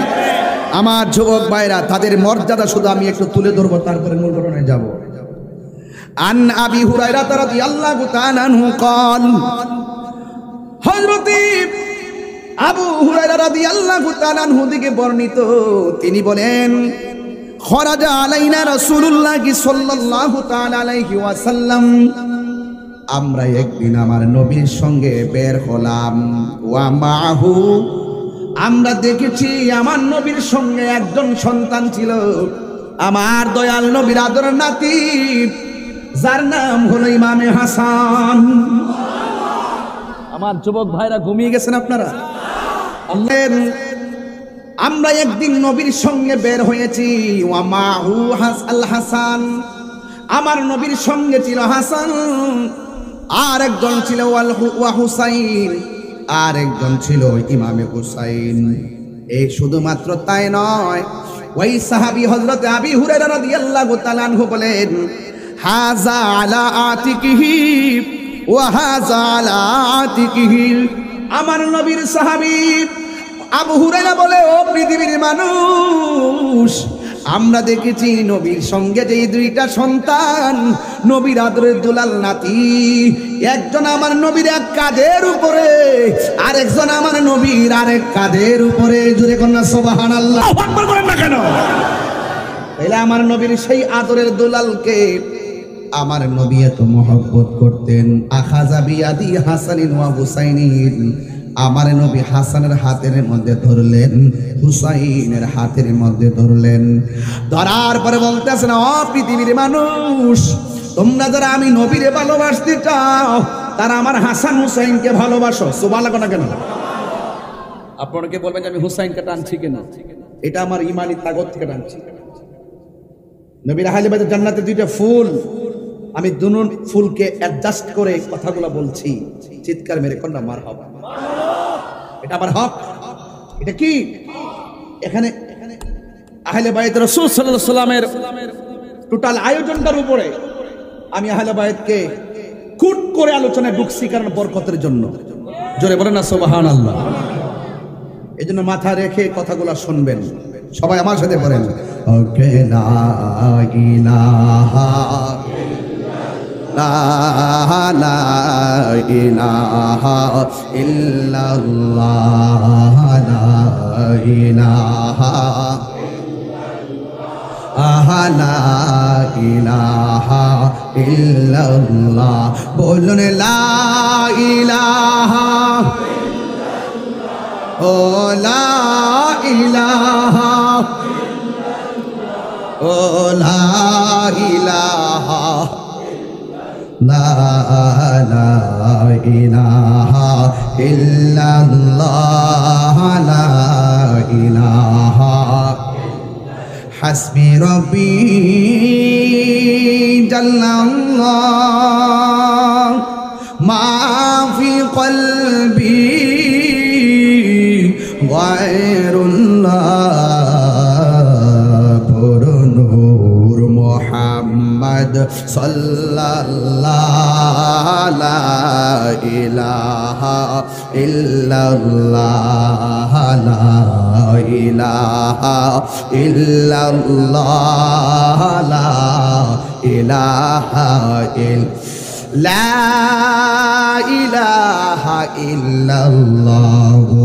আমার যুবক ভাইরা, তাদের মর্যাদা শুধু আমি একটু তুলে ধরবো, তারপরে মূল ঘটনায় যাব। আন আবি হুরায়রা রাদিয়াল্লাহু তাআলা আনহু قال, হযরত আবু হুরায়রা রাদিয়াল্লাহু তাআলা আনহু থেকে বর্ণিত, তিনি বলেন, খরাজা আলাইনা রাসূলুল্লাহ সাল্লাল্লাহু তাআলা আলাইহি ওয়াসাল্লাম, আমরা একদিন আমার নবীর সঙ্গে বের হলাম। ওয়া মাহু, আমরা দেখেছি আমার নবীর সঙ্গে একজন সন্তান ছিল, আমার দয়াল নবীর আদরের নাতি, যার নাম হলো ইমামে হাসান। আমার যুবক ভাইরা ঘুমিয়ে গেছেন আপনারা? আমরা একদিন নবীর সঙ্গে বের হয়েছি। ওয়া মাহু আল হাসান, আমার নবীর সঙ্গে ছিল হাসান, আর একজন ছিল ওয়া হুসাইন, আর একজন ছিল ইমামে হুসাইন। এই শুধুমাত্র তাই নয়, ওই সাহাবী হযরত আবী হুরায়রা রাদিয়াল্লাহু তাআলা আনহু বলেন, হাযা আলা আতিকিহি ওয়া হাযা আলা আতিকিহি। আমার নবীর সাহাবী আবু হুরায়রা বলে, ও পৃথিবীর মানুষ, আমরা দেখেছি নবীর সঙ্গে যে দুইটা সন্তান, নবীর আদরের দুলাল নাতি, একজন আমার নবীর এক কাঁধের উপরে, আরেকজন আমার নবীর আরেক কাঁধের উপরে। জোরে কন্যা সুবহানাল্লাহ আকবার বলেন না কেন? তাহলে আমার নবীর সেই আদরের দুলালকে আমার নবী এত মহব্বত করতেন। আখাযা বিয়াদি হাসানিন ওয়া হুসাইনিন, আমার নবী হাসানের হাতের মধ্যে ধরলেন, হুসাইনের হাতের মধ্যে ধরলেন। ধরার পরে বলতেছেন, ও পৃথিবীর মানুষ, তোমরা যারা আমি নবীরে ভালোবাসতে চাও তারা আমার হাসান হুসাইনকে ভালোবাসো। সুবহানাল্লাহ না কেন? আপনাকে বলবেন যে আমি হুসাইনকে টানছি কিনা, এটা আমার ইমানি তাগত থেকে টানছি। নবীর আহলে বাইতের জান্নাতের দুইটা ফুল, আমি দুনো ফুলকে অ্যাডজাস্ট করে কথাগুলো বলছি। চিৎকার মেরে কন্যা মারহাবা। এটা আমার হক। এটা কি? এখানে আহলে বাইত রাসূল সাল্লাল্লাহু আলাইহি সাল্লামের টোটাল আয়োজনটার উপরে আমি আহলে বাইতকে কুট করে আলোচনায় ঢুকছি, কারণ বরকতের জন্য। জোরে বলেন না সুবহানাল্লাহ। এজন্য মাথা রেখে কথাগুলো শুনবেন। সবাই আমার সাথে বলেন, ওকে লা ইলাহা লা ইলাহা ইল্লাল্লাহ লা ইলাহা লা ইলাহা ইল্লাল্লাহ। বলুন লা ইলাহা ও লা ইলাহা ও লা ইলাহা লা ইলাহা ইল্লাল্লাহ লা ইলাহা হাসবি রব্বি জাল্লাল্লাহ মা ফি কলবি গায়রুল্লাহ নূর মুহাম্মদ সাল্লাল্লাহু লা ইলাহা ইল্লাল্লাহ লা ইলাহা ইল্লাল্লাহ লা ইলাহা লা ইলাহা ইল্লাল্লাহু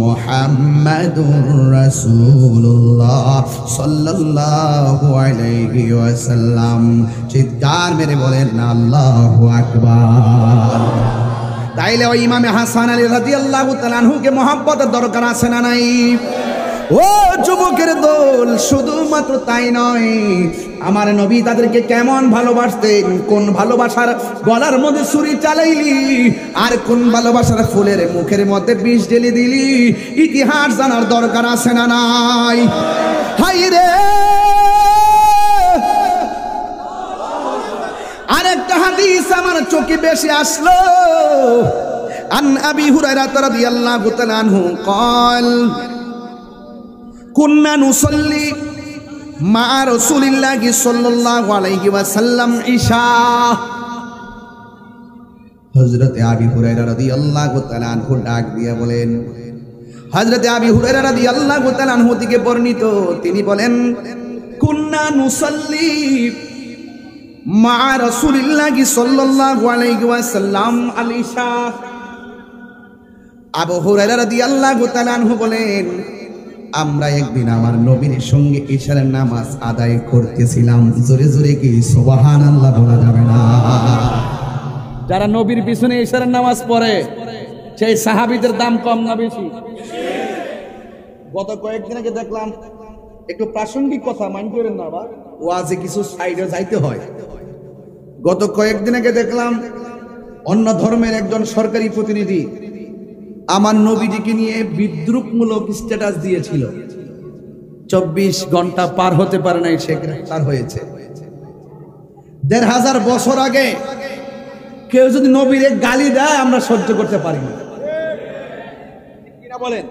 মুহাম্মাদুর রাসূলুল্লাহ সাল্লাল্লাহু আলাইহি ওয়াসাল্লাম। চিৎকার মেরে বলেন না আল্লাহু আকবার। তাইলে ওই ইমামে হাসান আলী রাদিয়াল্লাহু তাআলা আনহুকে মহব্বতের দরকার আছে না নাই? ও যুবকের দল, শুধুমাত্র তাই নয়, আমার নবী তাদেরকে কেমন ভালোবাসতেন, কোন ভালোবাসার গলার মধ্যে ছুরি চালাইলি আর কোন ভালোবাসার ফুলের মুখের মধ্যে বিষ ঢেলে দিলি, ইতিহাস জানার দরকার আছে না নাই? হাই রে, আরেকটা হাদিস আমার চোখে বেশি আসলো। আন আবি হুরায়রা রাদিয়াল্লাহু তাআলা আনহু قال কুন্না নুসাল্লি মা রাসূলিল্লাহি সাল্লাল্লাহু আলাইহি ওয়াসাল্লাম ইশা। হযরত আবি হুরায়রা রাদিয়াল্লাহু তাআলা আনহু ডাক দিয়ে বলেন, হযরত আবি হুরায়রা রাদিয়াল্লাহু তাআলা আনহু থেকে বর্ণিত, তিনি বলেন কুন্না নুসাল্লি মা রাসূলিল্লাহি সাল্লাল্লাহু আলাইহি ওয়াসাল্লাম আল ইশা। আবু হুরায়রা রাদিয়াল্লাহু তাআলা আনহু বলেন, আমরা একদিন আমার নবীর সঙ্গে ইশার নামাজ আদায় করতেছিলাম। জোরে জোরে কি সুবহানাল্লাহ বলা যাবে না? যারা নবীর পিছনে ইশার নামাজ পড়ে সেই সাহাবীদের দাম কম না বেশি? গত কয়েকদিন আগে দেখলাম, একটু প্রাসঙ্গিক কথা মাইন্ড করেন না, বা ওয়াজে কিছু সাইডে যাইতে হয়। গত কয়েকদিন আগে দেখলাম অন্য ধর্মের একজন সরকারি প্রতিনিধি আমার নবীজিকে নিয়ে বিদ্রুপমূলক স্ট্যাটাস দিয়েছিল। 24 ঘন্টা পার হতে পারে নাই, সে গ্রেফতার হয়েছে। 1500 বছর আগে কেউ যদি নবীর গালি দেয় আমরা সহ্য করতে পারি না, কিনা বলেন?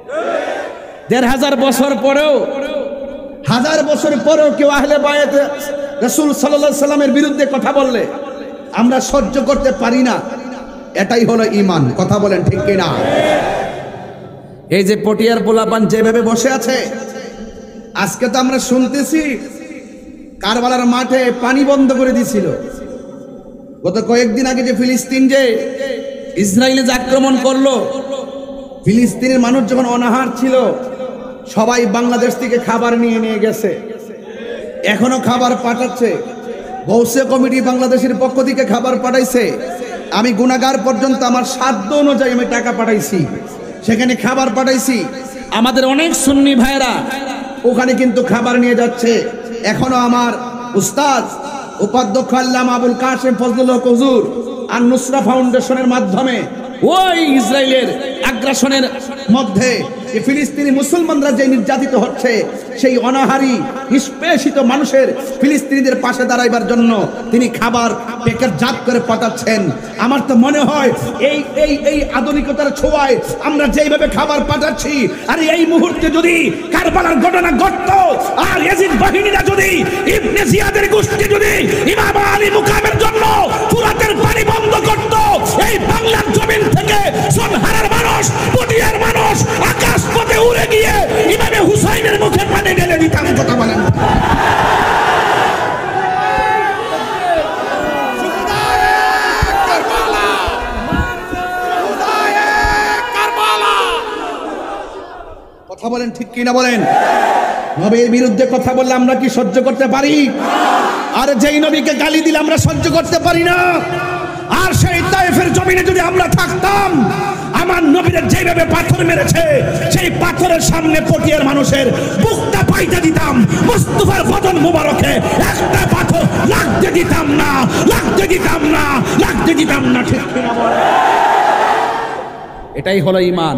1500 বছর পরেও, 1000 বছর পরেও কেউ আহলে বায়াত রাসূল সাল্লাল্লাহু আলাইহি সাল্লামের বিরুদ্ধে কথা বললে আমরা সহ্য করতে পারি না। এটাই হলো ঈমান। কথা বলেন ঠিক কিনা? এই যে পটিয়ার পোলাপান যেভাবে বসে আছে, আজকে তো আমরা শুনতেছি কারবালার মাঠে পানি বন্ধ করে দিয়েছিল। গত কয়েকদিন আগে যে ফিলিস্তিন যে ইসরায়েলে যে আক্রমণ করলো, ফিলিস্তিনের মানুষ যখন অনাহার ছিল সবাই বাংলাদেশ থেকে খাবার নিয়ে গেছে, এখনো খাবার পাঠাচ্ছে। গৌসে কমিটি বাংলাদেশের পক্ষ থেকে খাবার পাঠাইছে। আমি গুনাহগার পর্যন্ত আমার সাধ্য অনুযায়ী আমি টাকা পাঠাইছি, সেখানে খাবার পাঠাইছি। আমাদের অনেক সুন্নি ভাইরা ওখানে কিন্তু খাবার নিয়ে যাচ্ছে। এখনো আমার উস্তাদ উপাধ্যক্ষ আল্লামা আবুল কাসেম ফজলুল হক হুজুর আর নুসরা ফাউন্ডেশনের মাধ্যমে ওই ইসরায়েলের আগ্রাসনের মধ্যে যে ফিলিস্তিনি মুসলমানরা যে নির্যাতিত হচ্ছে, সেই অনাহারী নিষ্পেষিত মানুষের ফিলিস্তিনিদের পাশে দাঁড়াইবার জন্য তিনি খাবার প্যাকেটজাত করে পাঠাচ্ছেন। আমার তো মনে হয় এই এই এই আধুনিকতার ছোঁয়ায় আমরা যেইভাবে খাবার পাঠাচ্ছি, আর এই মুহূর্তে যদি কারবালার ঘটনা ঘটতো আর ইয়াজিদ বাহিনীরা যদি ইবনে জিয়াদের গোষ্ঠী যদি ইমাম আলী মুকামের জন্য ফুরাতের পানি বন্ধ করত, এই বাংলার জমিন থেকে সনহারার মানুষ, পটিয়ার মানুষ আকাশ পথে উড়ে কথা বলেন ঠিক কিনা বলেন? নবীর বিরুদ্ধে কথা বললে আমরা কি সহ্য করতে পারি? আর যেই নবীকে গালি দিলে আমরা সহ্য করতে পারি না। আর সেই তায়েফের জমিনে যদি আমরা থাকতাম, আমার নবীর যেভাবে পাথর মেরেছে, সেই পাথরের সামনে পটিয়ার মানুষের বুকটা পাইতে দিতাম, মুস্তাফার বদন মুবারকে একটা পাথর লাগতে দিতাম না, লাগতে দিতাম না, লাগতে দিতাম না। ঠিক কিনা বলেন? এটাই হলো ঈমান,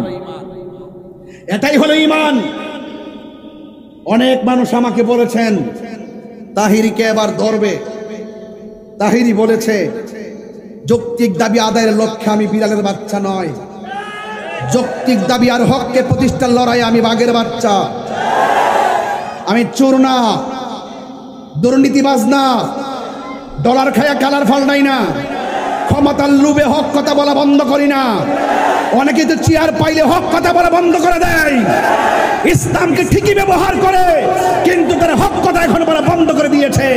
এটাই হলো ঈমান। অনেক মানুষ আমাকে বলেছেন তাহিরিকে এবার ধরবে। তাহিরি বলেছে যৌক্তিক দাবি আদায়ের লক্ষ্যে আমি বিড়ালের বাচ্চা নয়, যৌক্তিক দাবি আর হককে প্রতিষ্ঠার লড়াই আমি বাঘের বাচ্চা। আমি চোর না, দুর্নীতিবাজ না, ডলার খায়া কালার ফল নাই না, ক্ষমতার লোভে হক কথা বলা বন্ধ করি না। অনেকে তো চেয়ার পাইলে হক কথা বলা বন্ধ করে দেয়, ইসলামকে ঠিকই ব্যবহার করে, কিন্তু তারা হক কথা এখন বলা বন্ধ করে দিয়েছে।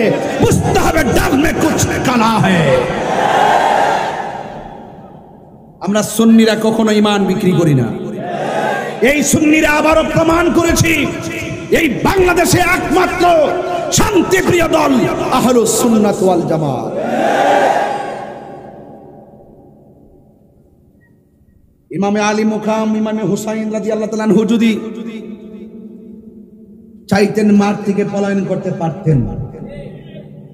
বুঝতে হবে ডাল মে কুছ কালা হ্যায়। আমরা সুন্নিরা কখনো ঈমান বিক্রি করি না। এই সুন্নিরা আবারও প্রমাণ করেছি, এই বাংলাদেশে একমাত্র শান্তিপ্রিয় দল আহলুস সুন্নাত ওয়াল জামাত। ইমামে আলী মুকাম ইমামে হুসাইন রাদিয়াল্লাহু তাআলা আনহু যদি চাইতেন মাঠ থেকে পলায়ন করতে পারতেন,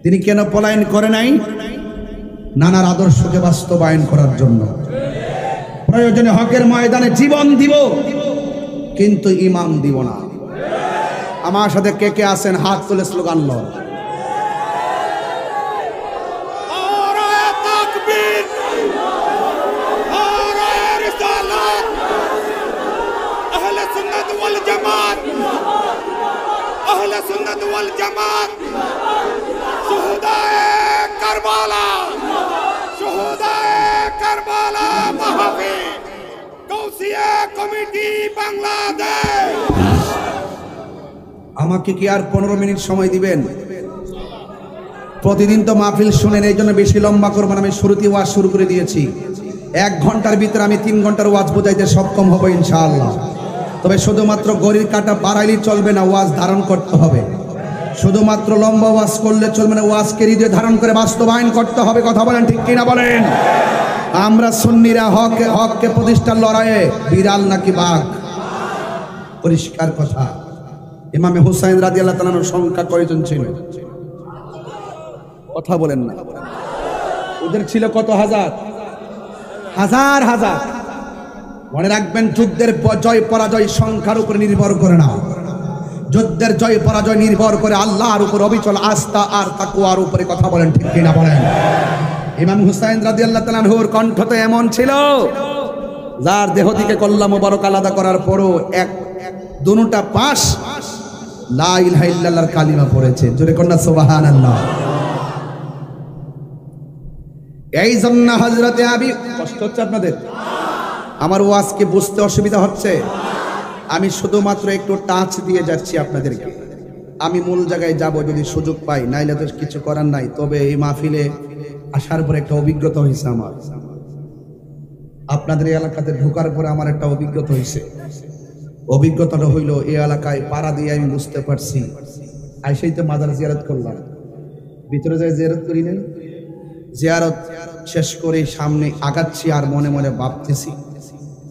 তিনি কেন পলায়ন করে নাই? নানার আদর্শকে বাস্তবায়ন করার জন্য। প্রয়োজনে হকের ময়দানে জীবন দিব, কিন্তু ইমাম দিব না। আমার সাথে কে কে আছেন হাত তুলে স্লোগান লন। আমাকে কি আর 15 মিনিট সময় দিবেন? প্রতিদিন তো মাহফিল শুনেন, এই জন্য বেশি লম্বা করবো না। আমি শুরুতে ওয়াজ শুরু করে দিয়েছি। 1 ঘন্টার ভিতরে আমি 3 ঘন্টার ওয়াজ বোঝাইতে সক্ষম হব ইনশাআল্লাহ। তবে শুধুমাত্র ঘড়ির কাঁটা বাড়াইলেই চলবে না, ওয়াজ ধারণ করতে হবে। শুধুমাত্র লম্বা ওয়াজ করলে চলবে না, ওয়াজকে হৃদয়ে ধারণ করে বাস্তবায়ন করতে হবে। কথা বলেন ঠিক কিনা বলেন? আমরা সুন্নিরা হককে প্রতিষ্ঠার লড়াইয়ে বিড়াল নাকি বাঘ? পরিষ্কার কথা। ইমামে হুসাইন রাদিয়াল্লাহু তাআলা আনহুর সংখ্যা কয়জন ছিল? কথা বলেন না। ওদের ছিল কত হাজার? হাজার হাজার। মনে রাখবেন, যুদ্ধের জয় পরাজয় সংখ্যার উপর নির্ভর করে না। যুদ্ধের জয় পরাজয় নির্ভর করে আল্লাহর উপর অবিচল আস্থা আর তাকওয়ার উপরে। কথা বলেন ঠিক কিনা বলেন? ইমাম হুসাইন রাদিয়াল্লাহু তাআলা আনহুর কণ্ঠ তো এমন ছিল, যার দেহ থেকে কল্লা মোবারক আলাদা করার পরও দুটা পাশ লা ইলাহা ইল্লাল্লাহর কালিমা পড়েছে। জোরে কন্যা সুবহানাল্লাহ। এই জন্য হযরতে আবি, কষ্ট হচ্ছে আপনাদের? আমার ওয়াজকে বুঝতে অসুবিধা হচ্ছে? আমি শুধুমাত্র একটু টাচ দিয়ে যাচ্ছি আপনাদেরকে। আমি মূল জায়গায় যাব যদি সুযোগ পাই, নাইলে তো কিছু করার নাই। তবে এই মাহফিলে আসার পর একটা অভিজ্ঞতা হয়েছে আমার। আপনাদের এই এলাকাতে ঢোকার পরে আমার একটা অভিজ্ঞতা হয়েছে। অভিজ্ঞতাটা হইল, এই এলাকায় পাড়া দিয়ে আমি বুঝতে পারছি, আইসাই তো মাজার জিয়ারত করলাম, ভিতরে যাই জিয়ারত করি নাই। জিয়ারত শেষ করে সামনে আগাচ্ছি আর মনে মনে ভাবতেছি,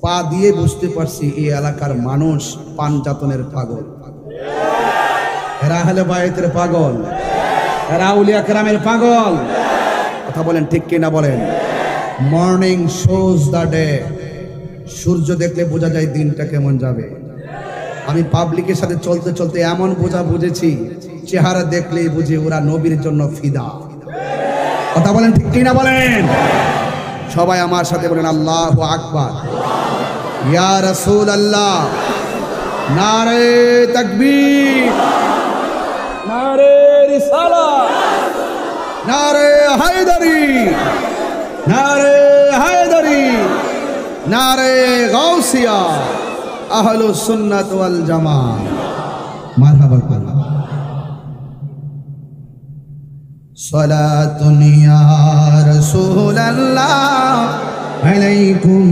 পা দিয়ে বুঝতে পারছি এই এলাকার মানুষ পাঞ্জাতনের পাগল। এরা হলে বায়েতের পাগল, এরা আউলিয়া কেরামের পাগল। কথা বলেন ঠিক কিনা বলেন? Morning shows the day. সূর্য দেখলে বোঝা যায় দিনটা কেমন যাবে। আমি পাবলিকের সাথে চলতে চলতে এমন বুঝেছি, চেহারা দেখলেই বুঝি ওরা নবীর জন্য ফিদা। কথা বলেন ঠিক কিনা বলেন? সবাই আমার সাথে বলেন আল্লাহু আকবার। ইয়া রাসূলুল্লাহ, নারে তাকবীর, নারে রিসালাত, নারে হায়দারি, নারে হায়দারি, নারে গাউসিয়া, আহলুস সুন্নাত ওয়াল জামাত। মারহাবা। সালাতুন ইয়া রাসূলুল্লাহ আলাইকুম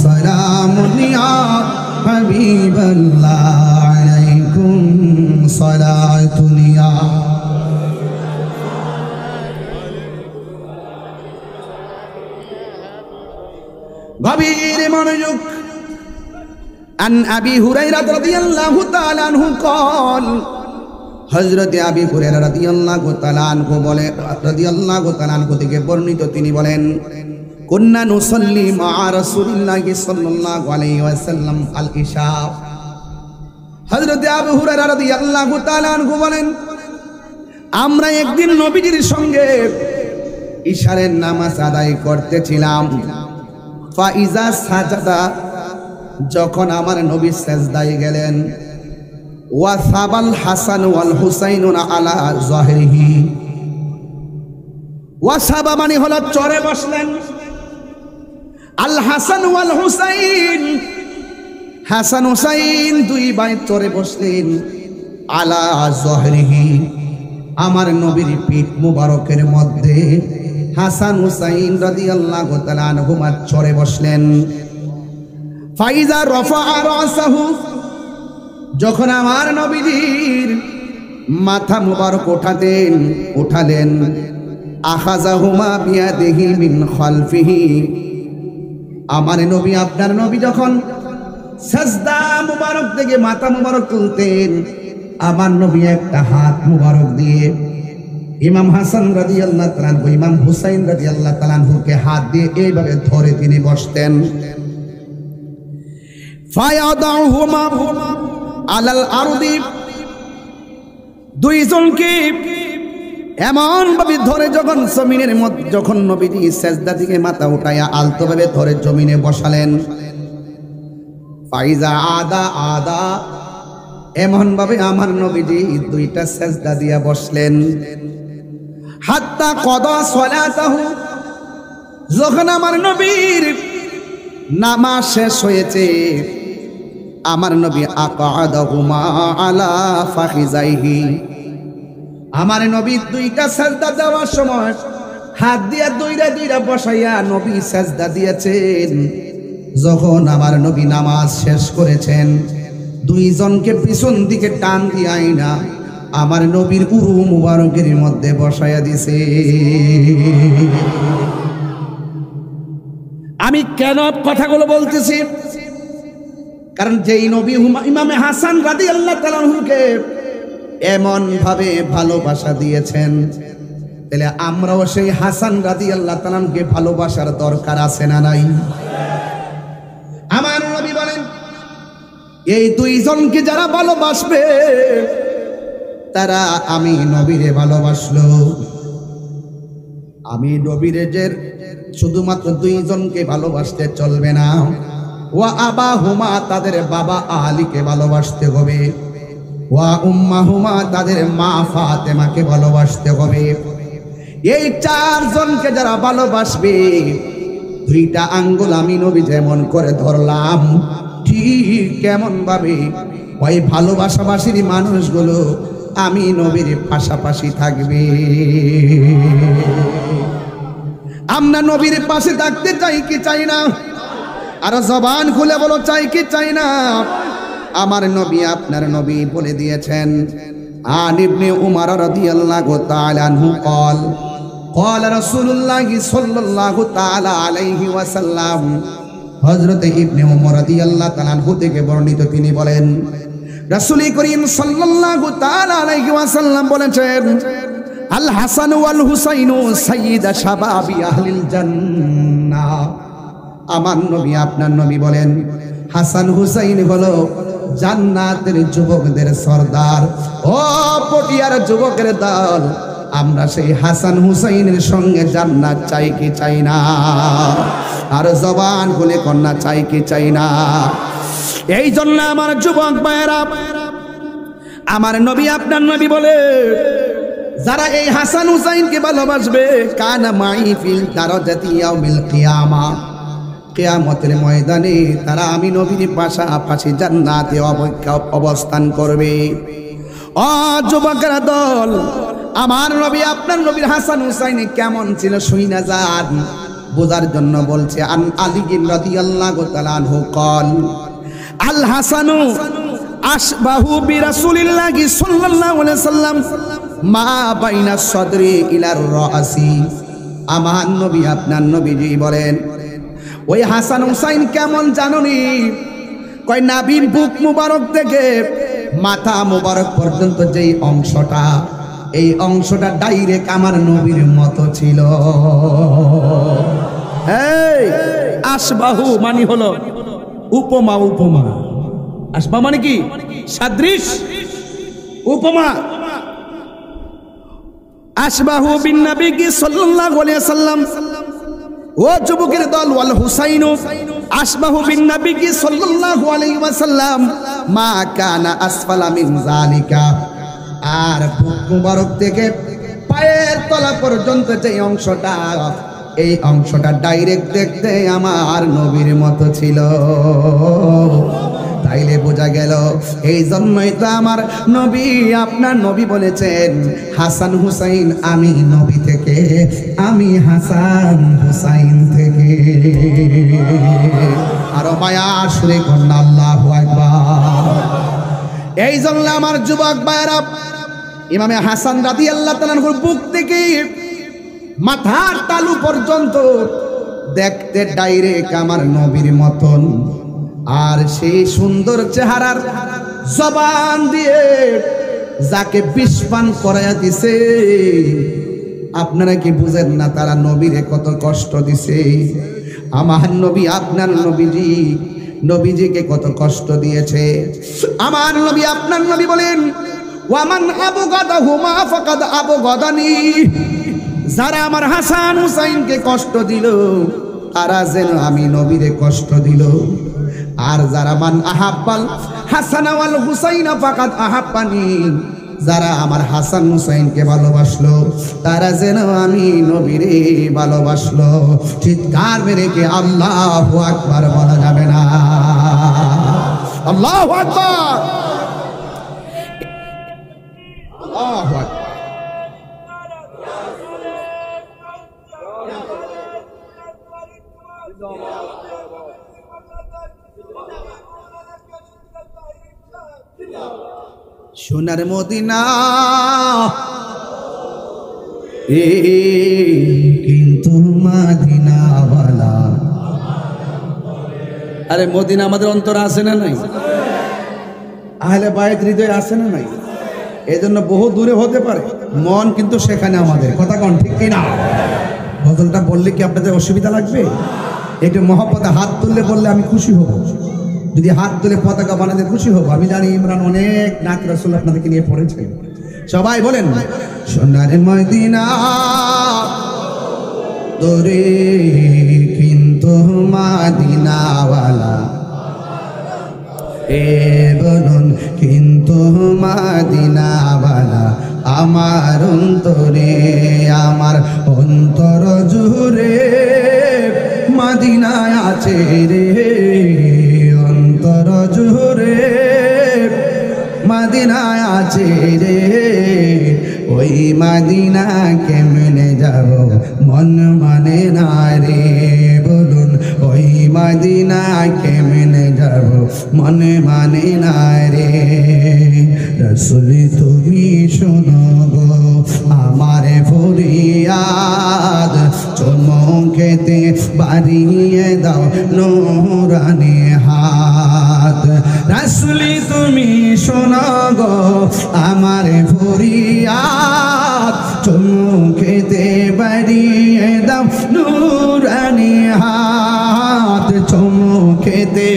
সালামুন ইয়া হাবিবাল্লাহ। গভীর মনোযোগ। আন আবি হুরায়রা রাদিয়াল্লাহু তাআলা আনহু قال হযরত আবি হুরায়রা রাদিয়াল্লাহু তাআলা আনহু বলে রাদিয়াল্লাহু তাআলা আনহু থেকে বর্ণিত, তিনি বলেন কুন্না নুসাল্লি মা রাসূলিল্লাহি সাল্লাল্লাহু আলাইহি ওয়াসাল্লাম আল ইশা। হযরত আবু হুরায়রা রাদিয়াল্লাহু তাআলা আনহু বলেন, আমরা একদিন নবীজির সঙ্গে ইশারের নামাজ আদায় করতেছিলাম। ফাইজা সাজাদা, যখন আমার নবী সেজদায় গেলেন, ওয়া সাবাল হাসান ওয়াল হুসাইন আলা যাহরিহি। ওয়া সাবা মানে হলো চড়ে বসলেন, আল হাসান ওয়াল হুসাইন, হাসান হুসাইন দুই ভাই চড়ে বসলেন, আলা যাহরিহি, আমার নবীর পিঠ মুবারকের মধ্যে হাসান হুসাইন রাদিয়াল্লাহু তাআলা আনহুমা চড়ে বসলেন। ফাইজা রাফা রাসাহু, যখন আমার নবীজির মাথা মুবারক উঠালেন, আখাযাহুমা বিয়াদিহি মিন খালফিহি, আমার নবী আপনার নবী যখন সাজদা মুবারক থেকে মাথা মুবারক তুলতেন, আমার নবী একটা হাত মুবারক দিয়ে ইমাম হাসান রাদিয়াল্লাহু তাআলা আনহু ইমাম হুসাইন রাদিয়াল্লাহু তাআলা আনহুকে হাত দিয়ে এইভাবে ধরে তিনি বসতেন। ফায়াদাহুমা আলাল আরদি, দুইজনকে এমন ভাবে ধরে যখন জমিনের মধ্যে, যখন নবীজি সেজদা থেকে মাথা উঠায়া আলতো ভাবে ধরে জমিনে বসালেন। ফাইজা আদা, এমন ভাবে আমার নবীজি দুইটা সেজদা দিয়া বসলেন। হাত্তা কদা সলাতাহু, যখন আমার নবীর নামাজ শেষ হয়েছে, আমার নবী আকাদাহুমা আলা ফাখিজাইহি, আমার নবী দুইটা সেজদা দেওয়ার সময় হাত দিয়া দুইটা বসাইয়া নবী সেজদা দিয়েছেন। যখন আমার নবী নামাজ শেষ করেছেন, দুইজনকে পিছন দিকে টান দিয়াই না আমার নবীর উরু মুবারকের মধ্যে বসাইয়া দিছে। আমি কেন কথাগুলো বলতেছি? কারণ যেই নবী ইমামে হাসান রাদিয়াল্লাহু তাআলা আনহুকে এমন ভাবে ভালোবাসা দিয়েছেন, তাহলে আমরাও সেই হাসান রাদিয়াল্লাহু তাআলা আনহুকে ভালোবাসার দরকার আছে না নাই? আমার নবী বলেন, এই দুইজনকে যারা ভালোবাসবে তারা আমি নবীরে ভালোবাসলো। আমি নবীরে যে শুধুমাত্র দুইজনকে ভালোবাসতে চলবে না, ওয়া আবাহুমা, তাদের বাবা আলীকে ভালোবাসতে হবে, ওয়া উম্মাহুমা, তাদের মা ফাতেমাকে ভালোবাসতে হবে। এই চারজনকে যারা ভালোবাসবে, দুইটা আঙ্গুল আমি নবী যেমন করে ধরলাম, ঠিক কেমন ভাবে ওই ভালোবাসাবাসীর মানুষগুলো আমি নবীর পাশাপাশি থাকবে। আমরা নবীর পাশে থাকতে চাই কি চাই না? আর জবান খুলে বলো, চাই কি চাই না? আমার নবী আপনার নবী বলে দিয়েছেন। আন ইবনে উমর রাদিয়াল্লাহু তাআলা আনহু قال قال رسول الله صلى الله تعالى عليه وسلم, হযরত ইবনে উমর রাদিয়াল্লাহু তাআলা আনহু থেকে বর্ণিত, তিনি বলেন রাসূল করিম সাল্লাল্লাহু তাআলা আলাইহি ওয়াসাল্লাম বলেছেন, আল হাসান ওয়াল হুসাইনু সাইয়্যিদা শাবাবি আহলিল জান্নাহ। আমার নবী আপনার নবী বলেন, হাসান হুসাইন হলো জান্নাতের যুবকদের সরদার। ও পটিয়ার যুবকের দল, আমরা সেই হাসান হুসাইনের সঙ্গে জান্নাত চাই কি চাই না? আর জবান খুলে কন্যা চাই কি চাই না? এই জন্য আমার যুবক ভাইয়েরা, আমার নবী আপনার নবী বলে, যারা এই হাসান হুসাইনকে ভালোবাসবে, কানা মাই ফিল দারাজাতি ইয়াউমিল কিয়ামা, কিয়ামতের ময়দানে তারা আমি নবীর পাশাপাশি জান্নাতে অবস্থান করবে। ও যুবকেরা দল, আমার নবী আপনার নবীর হাসান হুসাইন কেমন ছিল শুইনা যান, বোঝার জন্য বলছে। আন আলী রাদিয়াল্লাহু তাআলা আনহু قال আল হাসানু আশবাহু বিরাসূলিল্লাহি সাল্লাল্লাহু আলাইহি ওয়াসাল্লাম মা বাইনা সদরি ইলার রাসি। আমার নবী আপনার নবীজি বলেন, ওই হাসান হুসাইন কেমন জানুনি, কয় নাভির বুক মুবারক থেকে মাথা মুবারক পর্যন্ত যেই অংশটা, এই অংশটা ডাইরেক্ট আমার নবীর মতো ছিল। এই আশবাহু মানে হলো উপমা, উপমা। আশবা মানে কি? সাদৃশ, উপমা। আশবাহু বিন নবী সাল্লাল্লাহু আলাইহি ওয়াসাল্লাম, ও যুবকের দল, ওয়াল হুসাইন আশবাহু বিন নবী সাল্লাল্লাহু আলাইহি ওয়াসাল্লাম মা কানা আসফালা মিন যালিকা। আর বুক মুবারক থেকে পায়ের তলা পর্যন্ত যে অংশটা, এই অংশটা ডাইরেক্ট দেখতে আমার নবীর মতো ছিল। তাইলে বোঝা গেল, এই জন্যই তো আমার নবী, আপনার নবী বলেছেন হাসান হুসাইন আমি নবী থেকে, আমি হাসান হুসাইন থেকে। আরো মায়া সুরে কন্যা আল্লাহু আকবার। এই জন্য আমার যুবক ভাইরা, ইমামে হাসান রাদিয়াল্লাহু তাআলা আনহুর বুক থেকে মাথার তালু পর্যন্ত দেখতে ডাইরেক্ট আমার নবীর মতন। আর সেই সুন্দর চেহারার জবান দিয়ে যাকে বিষ পান করাইয়া দিছে, আপনারা কি বুঝেন না তারা নবীরে কত কষ্ট দিছে? আমার নবী, আপনার নবীজি, নবীজিকে কত কষ্ট দিয়েছে। আমার নবী, আপনার নবী বলেন ওয়ামান আবগাদাহুমা ফাকাদ আবগাদানি। যারা আমার হাসান হুসাইনকে কষ্ট দিল, তারা যেন আমি নবীরে কষ্ট দিল। আর যারা মান আহাব্বাল হাসান ওয়াল হুসাইনা ফাকাদ আহাব্বানি, যারা আমার হাসান হুসাইনকে ভালোবাসলো, তারা যেন আমি নবীরে ভালোবাসলো। চিৎকার মেরে কে আল্লাহু আকবার বলা যাবে না? আল্লাহু আকবার, আল্লাহু আকবার। সোনার মদিনা কিন্তু মদিনাওয়ালা। আরে মদিনা আমাদের অন্তরে আছে না নাই? আহলে বায়ত হৃদয়ে আছে না নাই? এই জন্য বহু দূরে হতে পারে, মন কিন্তু সেখানে আমাদের। কথা কন ঠিক কিনা? গজলটা বললে কি আপনাদের অসুবিধা লাগবে? একটু মহব্বতে হাত তুললে বললে আমি খুশি হব। যদি হাত তুলে পতাকা বানাতে খুশি হব। আমি জানি ইমরান অনেক নাত রাসূল আপনাদেরকে নিয়ে পড়েছে। সবাই বলেন সোনার মদিনা দরে কিন্তু মদিনাওয়ালা। এ বলুন কিন্তু মদিনাওয়ালা আমার অন্তরে, আমার অন্তর জুড়ে মদিনায় আছে রে, অন্তর জুড়ে মদিনায় আছে রে। ওই মদিনা কেমনে যাব মন মানে না রে, বলুন ওই মদিনা কেমনে যাব মন মানে না রে। রাসূল তুমি শোনো গো আমার ফরিয়াদ, চমকেতে বাড়িয়ে দাও নূরানি হাত। রাসূল তুমি শোনো গো আমার ফরিয়াদ, চমকেতে বাড়িয়ে দাও নূরানি হাত। চমকেতে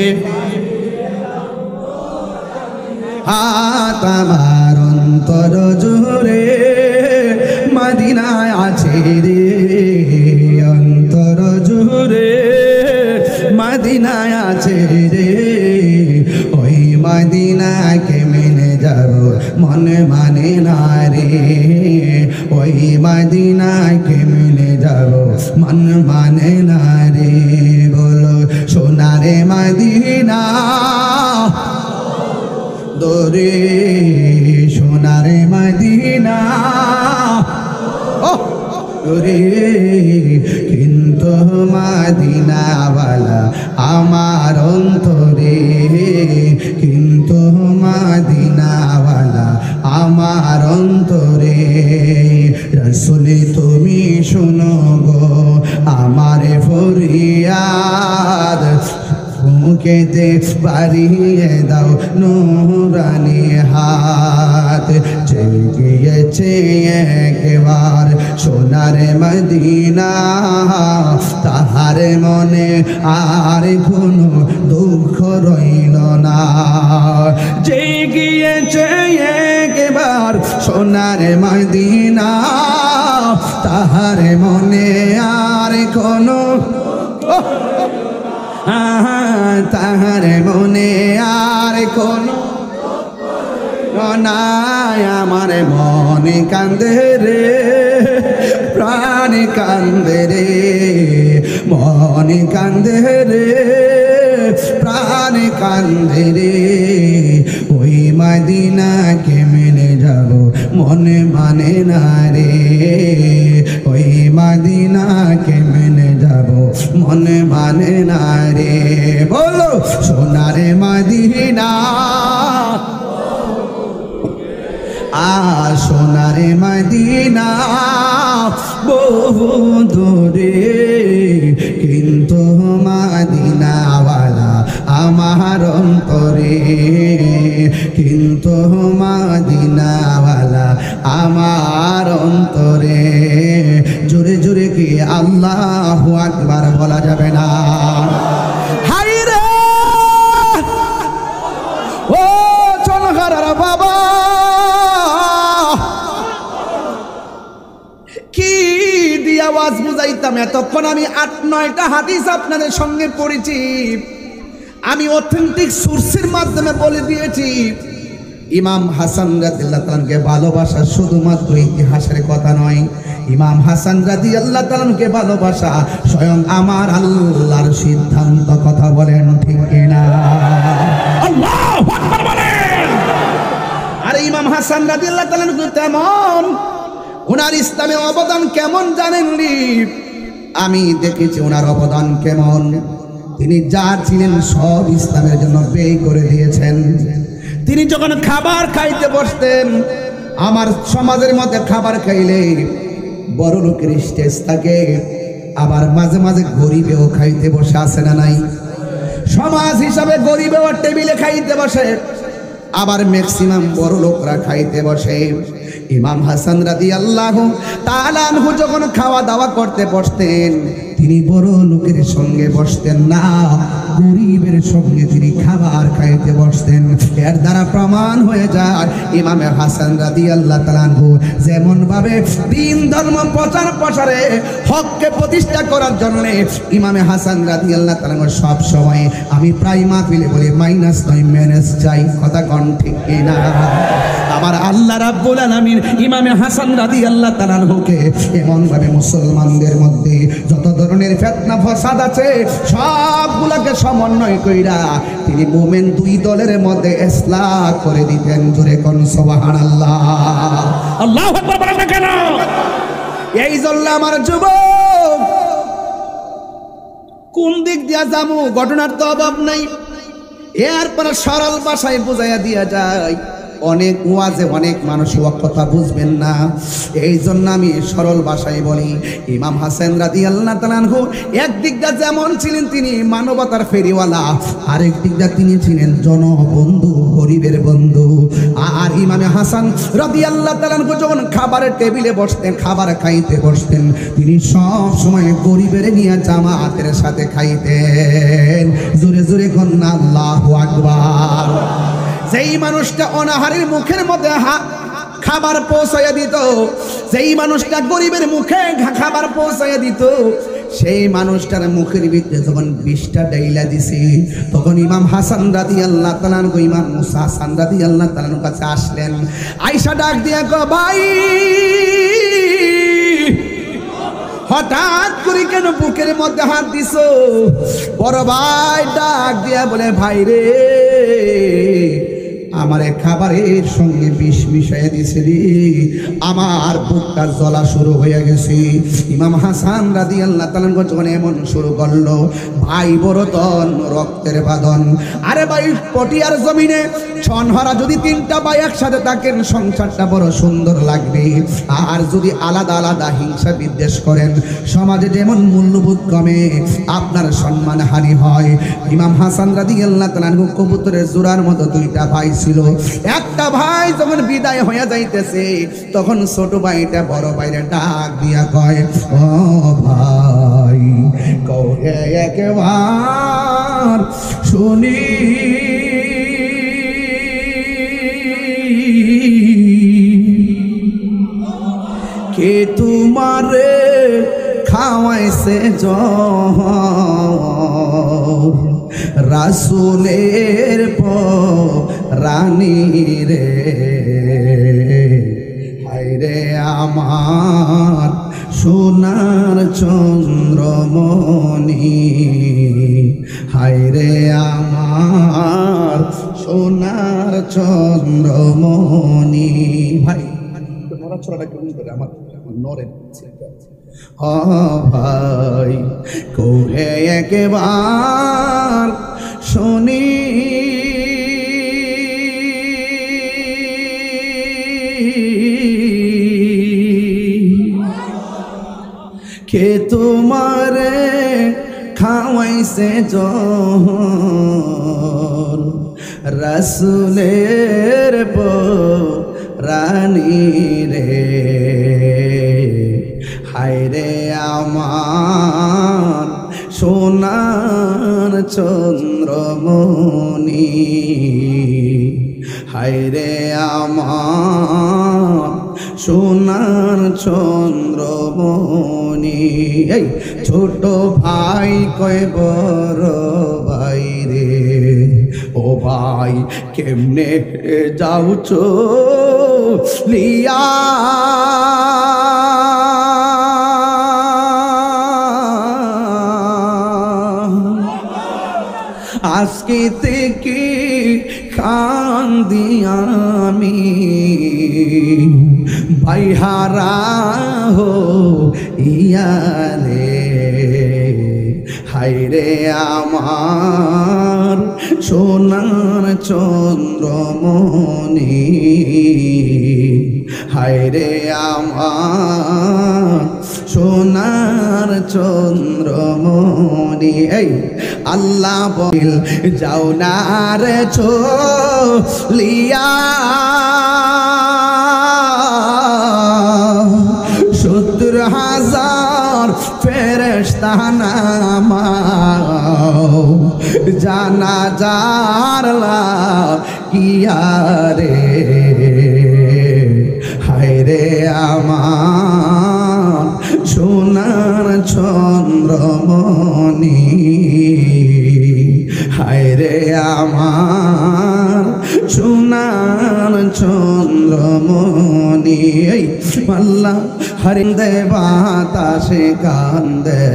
হাত আমার অন্তর জুড়ে মদিনায় আছে রে, অন্তর জুড়ে মদিনায় আছে রে। ওই মদিনা কেমনে যাব মন মানে না রে, ওই মদিনা কেমনে যাব মন মানে না রে। বলো সোনারে মদিনা দরে, সোনারে মদিনা দরে কিন্তু মদিনাওয়ালা আমার অন্তরে, কিন্তু মদিনাওয়ালা আমার অন্তরে। রাসূল তুমি শোনো গো আমার ফরিয়াদ, বুকেতে বাড়িয়ে দাও নুরানি হাত, জেগেছে একবার সোনার মদিনা, তাহার মনে আর কোনো দুঃখ রইল না। জেগেছে একবার সোনার মদিনা, তাহার মনে আর কোনো তাহার মনে আর কোনো নাই। আমার মনে কান্দে রে, প্রাণ কান্দে রে, মনে কান্দে রে, প্রাণ কান্দে রে। ওই মদিনা কেমনে যাব মনে মানে না রে, ওই মদিনা কেমনে যাব মনে মানে না রে। বলো সোনার মদিনা, সোনার মদিনা বহু দূরে, কিন্তু মদিনাওয়ালা আমার অন্তরে, কিন্তু মদিনাওয়ালা আমার অন্তরে। জোরে জোরে কি আল্লাহু আকবার বলা যাবে না? হাই রে ও চলহারা বাবা, কি দিয়ে আওয়াজ বুঝাইতাম? এতক্ষণ আমি 8-9টা হাদিস আপনাদের সঙ্গে পড়েছি, আমি অথেন্টিক সোর্সের মাধ্যমে বলে দিয়েছি। ইমাম হাসান রাদিয়াল্লাহু তাআলাকে ভালোবাসা শুধুমাত্র ইতিহাসের কথা নয়, ইমাম হাসান রাদিয়াল্লাহু তাআলাকে ভালোবাসা স্বয়ং আমার আল্লাহর সিদ্ধান্ত। কথা বলেন ঠিক কিনা? আল্লাহু আকবার বলেন। আর ইমাম হাসান রাদিয়াল্লাহু তাআলা তেমন, ওনার ইসলামে অবদান কেমন জানেননি? আমি দেখেছি ওনার অবদান কেমন। তিনি যা ছিলেন সব ইসলামের জন্য ব্যয় করে দিয়েছেন। তিনি যখন খাবার খাইতে বসতেন, আমার সমাজের মধ্যে খাবার খাইলে বড় লোকের স্টেজ থাকে, আবার মাঝে মাঝে গরিবেও খাইতে বসে, আসে না নাই? সমাজ হিসাবে গরিবেও টেবিলে খাইতে বসে, আবার ম্যাক্সিমাম বড় লোকরা খাইতে বসে। ইমাম হাসান রাদিয়াল্লাহু তাআলা আনহু যখন খাওয়া দাওয়া করতে বসতেন, তিনি বড় লোকের সঙ্গে বসতেন না, গরিবের সঙ্গে তিনি খাবার খাইতে বসতেন। এর দ্বারা প্রমাণ হয়ে যায় ইমাম হাসান রাদিয়াল্লাহু তাআলা আনহু যেমন ভাবে দ্বীন ধর্ম প্রচার প্রসারে হককে প্রতিষ্ঠা করার জন্য ইমাম হাসান রাদিয়াল্লাহু তাআলা সব সময়, আমি প্রায় মাহফিলে বলি মাইনাস নয় মাইনাস চাই। কথা কোন ঠিক কিনা? আমার আল্লাহ রাব্বুল আলামিন ইমাম হাসান রাদিয়াল্লাহু তাআলা আনহুকে এমন ভাবে মুসলমানদের মধ্যে যত ধরনের ফিতনা ফাসাদ আছে সবগুলোকে সমন্বয় কইরা তিনি মুমিন দুই দলের মধ্যে ইসলাহ করে দিতেন। জোরে কোন সুবহানাল্লাহ। আল্লাহু আকবার বলেন না কেন? এই জন্য আমার যুবক, কোন দিক দিয়া যামু ঘটনার তো অভাব নাই, এরপর সরল ভাষায় বুঝাইয়া দিয়া যায়। অনেক ওয়াজে অনেক মানুষ কথা বুঝবেন না, এই জন্য আমি সরল ভাষায় বলি। ইমাম হাসান রাদিয়াল্লাহু তাআলা আনহু একদিক দিয়ে যেমন ছিলেন তিনি মানবতার ফেরিওয়ালা, আরেক দিক দিয়ে তিনি ছিলেন জনবন্ধু, গরিবের বন্ধু। আর ইমাম হাসান রাদিয়াল্লাহু তাআলা আনহু যখন খাবারের টেবিলে বসতেন, খাবার খাইতে বসতেন, তিনি সব সময় গরিবের নিয়ে জামাতের সাথে খাইতেন। জোরে জোরে কন্যা আল্লাহু আকবার। যেই মানুষটা অনাহারের মুখের মধ্যে খাবার পৌঁছাইয়া দিত, যেই মানুষটা গরিবের মুখে খাবার পৌঁছাইয়া দিত, সেই মানুষটার মুখের ভিতরে যখন 20টা ডাইলা দিছে, তখন ইমাম হাসান রাদিয়াল্লাহু তাআলা আনহু ইমাম মুসা হাসান রাদিয়াল্লাহু তাআলা আনহুর কাছে আসলেন। আয়েশা ডাক দিয়া কয়, ভাই হঠাৎ করে কেন বুকের মধ্যে হাত দিছো? বড় ভাই ডাক দিয়া বলে, ভাই রে আমারে খাবারের সঙ্গে বিষ মিশাইয়া দিছে রে, আমার বুকটা জ্বলা শুরু হয়ে গেছে। ইমাম হাসান রাদিয়াল্লাহু তাআলা যখন এমন শুরু করলো, ভাই বড়তন রক্তের বাঁধন। আরে ভাই, পটিয়ার জমিনে ছনহারা যদি তিনটা ভাই একসাথে থাকেন সংসারটা বড় সুন্দর লাগবে। আর যদি আলাদা আলাদা হিংসা বিদ্বেষ করেন, সমাজে যেমন মূল্যবোধ কমে, আপনার সম্মান হানি হয়। ইমাম হাসান রাদিয়াল্লাহু তাআলা কবুতরের জোড়ার মতো দুইটা ভাই ছিল। একটা ভাই যখন বিদায় হয়ে যাইতেছে, তখন ছোট ভাইটা বড় ভাইরে ডাক দিয়া কয়, ও ভাই কহে একবার শুনি, কে তোমারে খাওয়াইছে রাসূলের রানী রে, হায়রে আমার সোনার চন্দ্রমণি, হায়রে আমার সোনার চন্দ্রমণি। ভাই নড়াচড়াটা কেমন করে আমার নড়ে ভাই, কোহে একবার শুনি, কে তোমারে খাওয়াইছে রাসূলের রানী রে, হায়রে আমার সোনার চন্দ্রমণি, হায়রে আমার সোনার চন্দ্রমণি। এই ছোট ভাই কয় বড় ভাই রে, ও ভাই কেমনে যাও চলিয়া, আজকে থেকে কান্দি আমি, ভাইহারা হো ইয়ারে, হায়রে আমার সোনার চন্দ্রমণি, হায়রে আমার সোনার চন্দ্রমণি। এই আল্লাহ বল যাও না রে চলিয়া, 70,000 ফেরেশতা নামাও, জানাজার লাগিয়া রে, হায়রে আমার সোনার চন্দ্রমণি, হায়রে আমার সোনার চন্দ্রমণি। আল্লাহ হরিন্দে বাতাসে কান্দে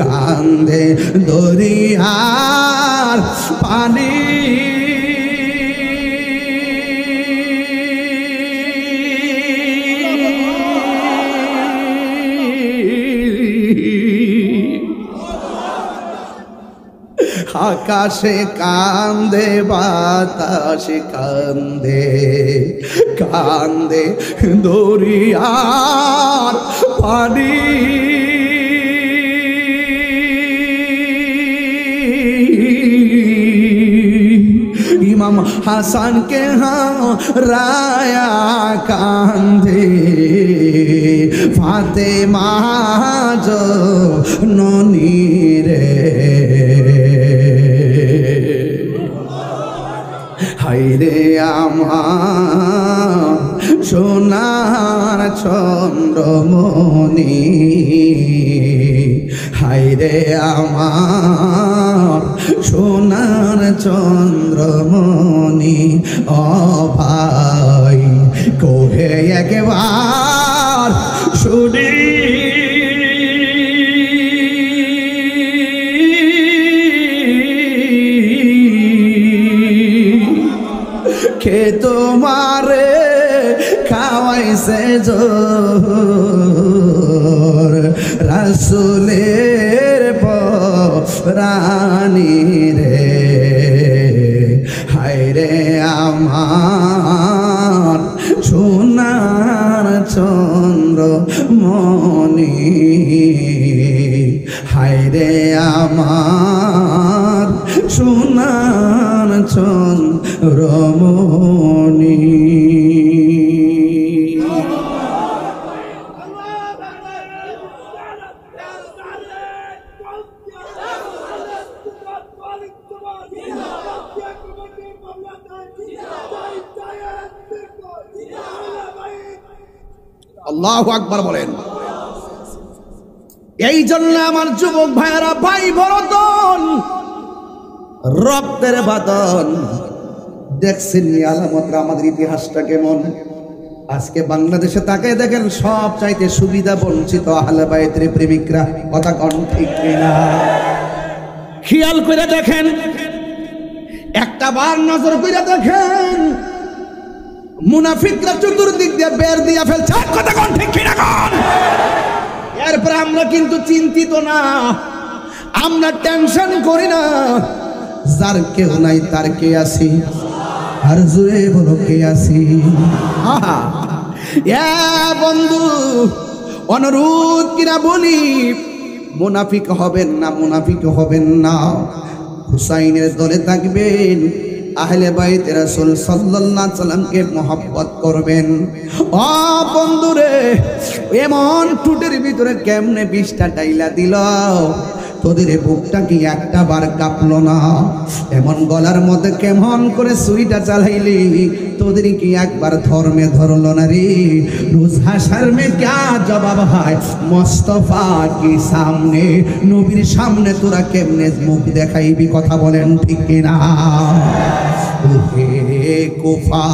কান্দে দরিয়ার পানি, আকাশে কান্দে বাতাসে কান্দে কান্দে দরিয়ার পানি, ইমাম হাসান কে রায়া কান্দে ফাতেমা জননী রে, হায়রে আমার সোনার চন্দ্রমণি, হায়রে আমার সোনার চন্দ্রমণি। ও ভাই কোহে একবার শুনি, রাসূলের পরানি রে হায় রে আমার সোনার চন্দ্র মনি হায় রে আমার সোনার চন্দ্র মনি আল্লাহু আকবার বলেন। এই জন্য আমার যুবক ভাইয়েরা, ভাই বরদন রক্তের বাদন দেখছেন আলামতরা আমাদের ইতিহাসটা কেমন। আজকে বাংলাদেশে তাকায় দেখেন সব চাইতে সুবিধা বঞ্চিত আহলে বাইতের প্রেমিকরা। কথা কোন ঠিক কিনা? খেয়াল করে দেখেন, একটা বার নজর করে দেখেন, মুনাফিকরা চতুর্দিক দিয়ে বের দিয়ে ফেলছে। কথা কোন ঠিক কিনা? কোন এরপরে আমরা কিন্তু চিন্তিত না, আমরা টেনশন করি না। যার কেউ নাই তার কে আছি, আর জুড়ে বলো কে আছি। বন্ধু অনুরোধ কিনা বলি, মুনাফিক হবেন না, মুনাফিক হবেন না। হুসাইনের দলে থাকবেন, আহলে বাইত রাসূল সাল্লাল্লাহু আলাইহি সাল্লামকে মহব্বত করবেন। ও বন্ধুরে, এমন টুটের ভিতরে কেমনে বিষটা ডাইলা দিল, তোদের বুকটা কি একটা বার কাঁপলো না? এমন গলার মধ্যে কেমন করে সুইটা চালাইলি, তোদের কি একবার ধর্মে ধরলো না রে? রোজ হাসার মে ক্যা জবাব হয় মুস্তাফা কি সামনে, নবীর সামনে তোরা কেমনে মুখ দেখাইবি? কথা বলেন ঠিক কিনা? ওহে কুফা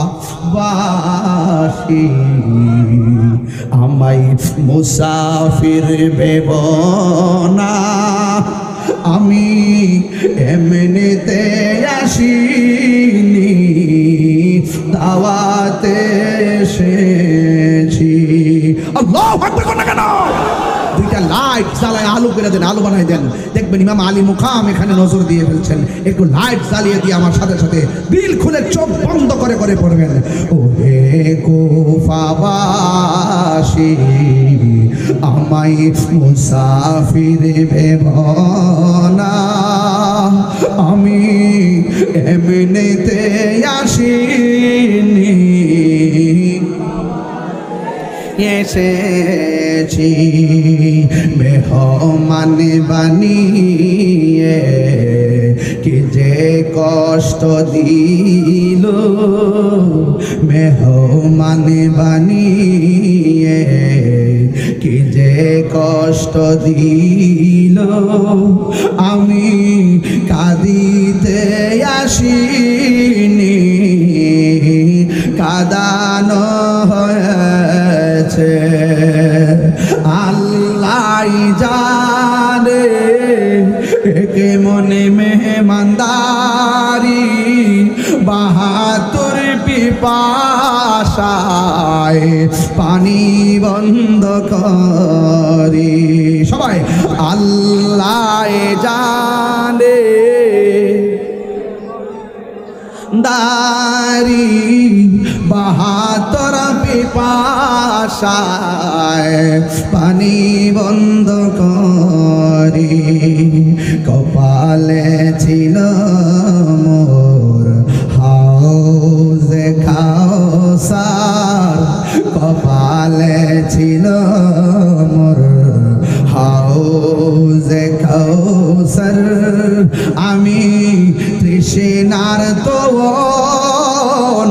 বাসী, আমায় মুসাফির ভেবনা, আমি এমনিতে আসিনি, দাওয়াতে এসেছি। আল্লাহু আকবার কোন কেন? দুইটা লাইট জ্বালায় আলো করে দেন, আলো বানাই দেন, দেখবেন ইমাম আলী মুকাম এখানে নজর দিয়ে ফেলছেন। একটু লাইট জ্বালিয়ে দিয়ে আমার সাথে সাথে দিল খুলে চোখ বন্ধ করে করে পড়বেন। ও হে কুফাবাসী, আমায় মুসাফির ভেবনা, আমি এমনিতে আসিনি, এসেছি মেহমান বানিয়ে, কি যে কষ্ট দিল, মেহমান বানিয়ে কি যে কষ্ট দিল, আমি কাঁদিতে আসিনি, কাঁদানো হয়েছে। আল্লাহ জানে কে মনে মেহমানদারি, বাহাতুর পিপাসায় পানি বন্ধ করি। সবাই আল্লাহ জানে দারি, বাহাতুর পিপাসায় পানি বন্ধ করি। কপালে ছিল মোর হাউজে কাউসার, কপালে ছিল মোর হাউজে কাউসার, আমি তৃষ্ণার তো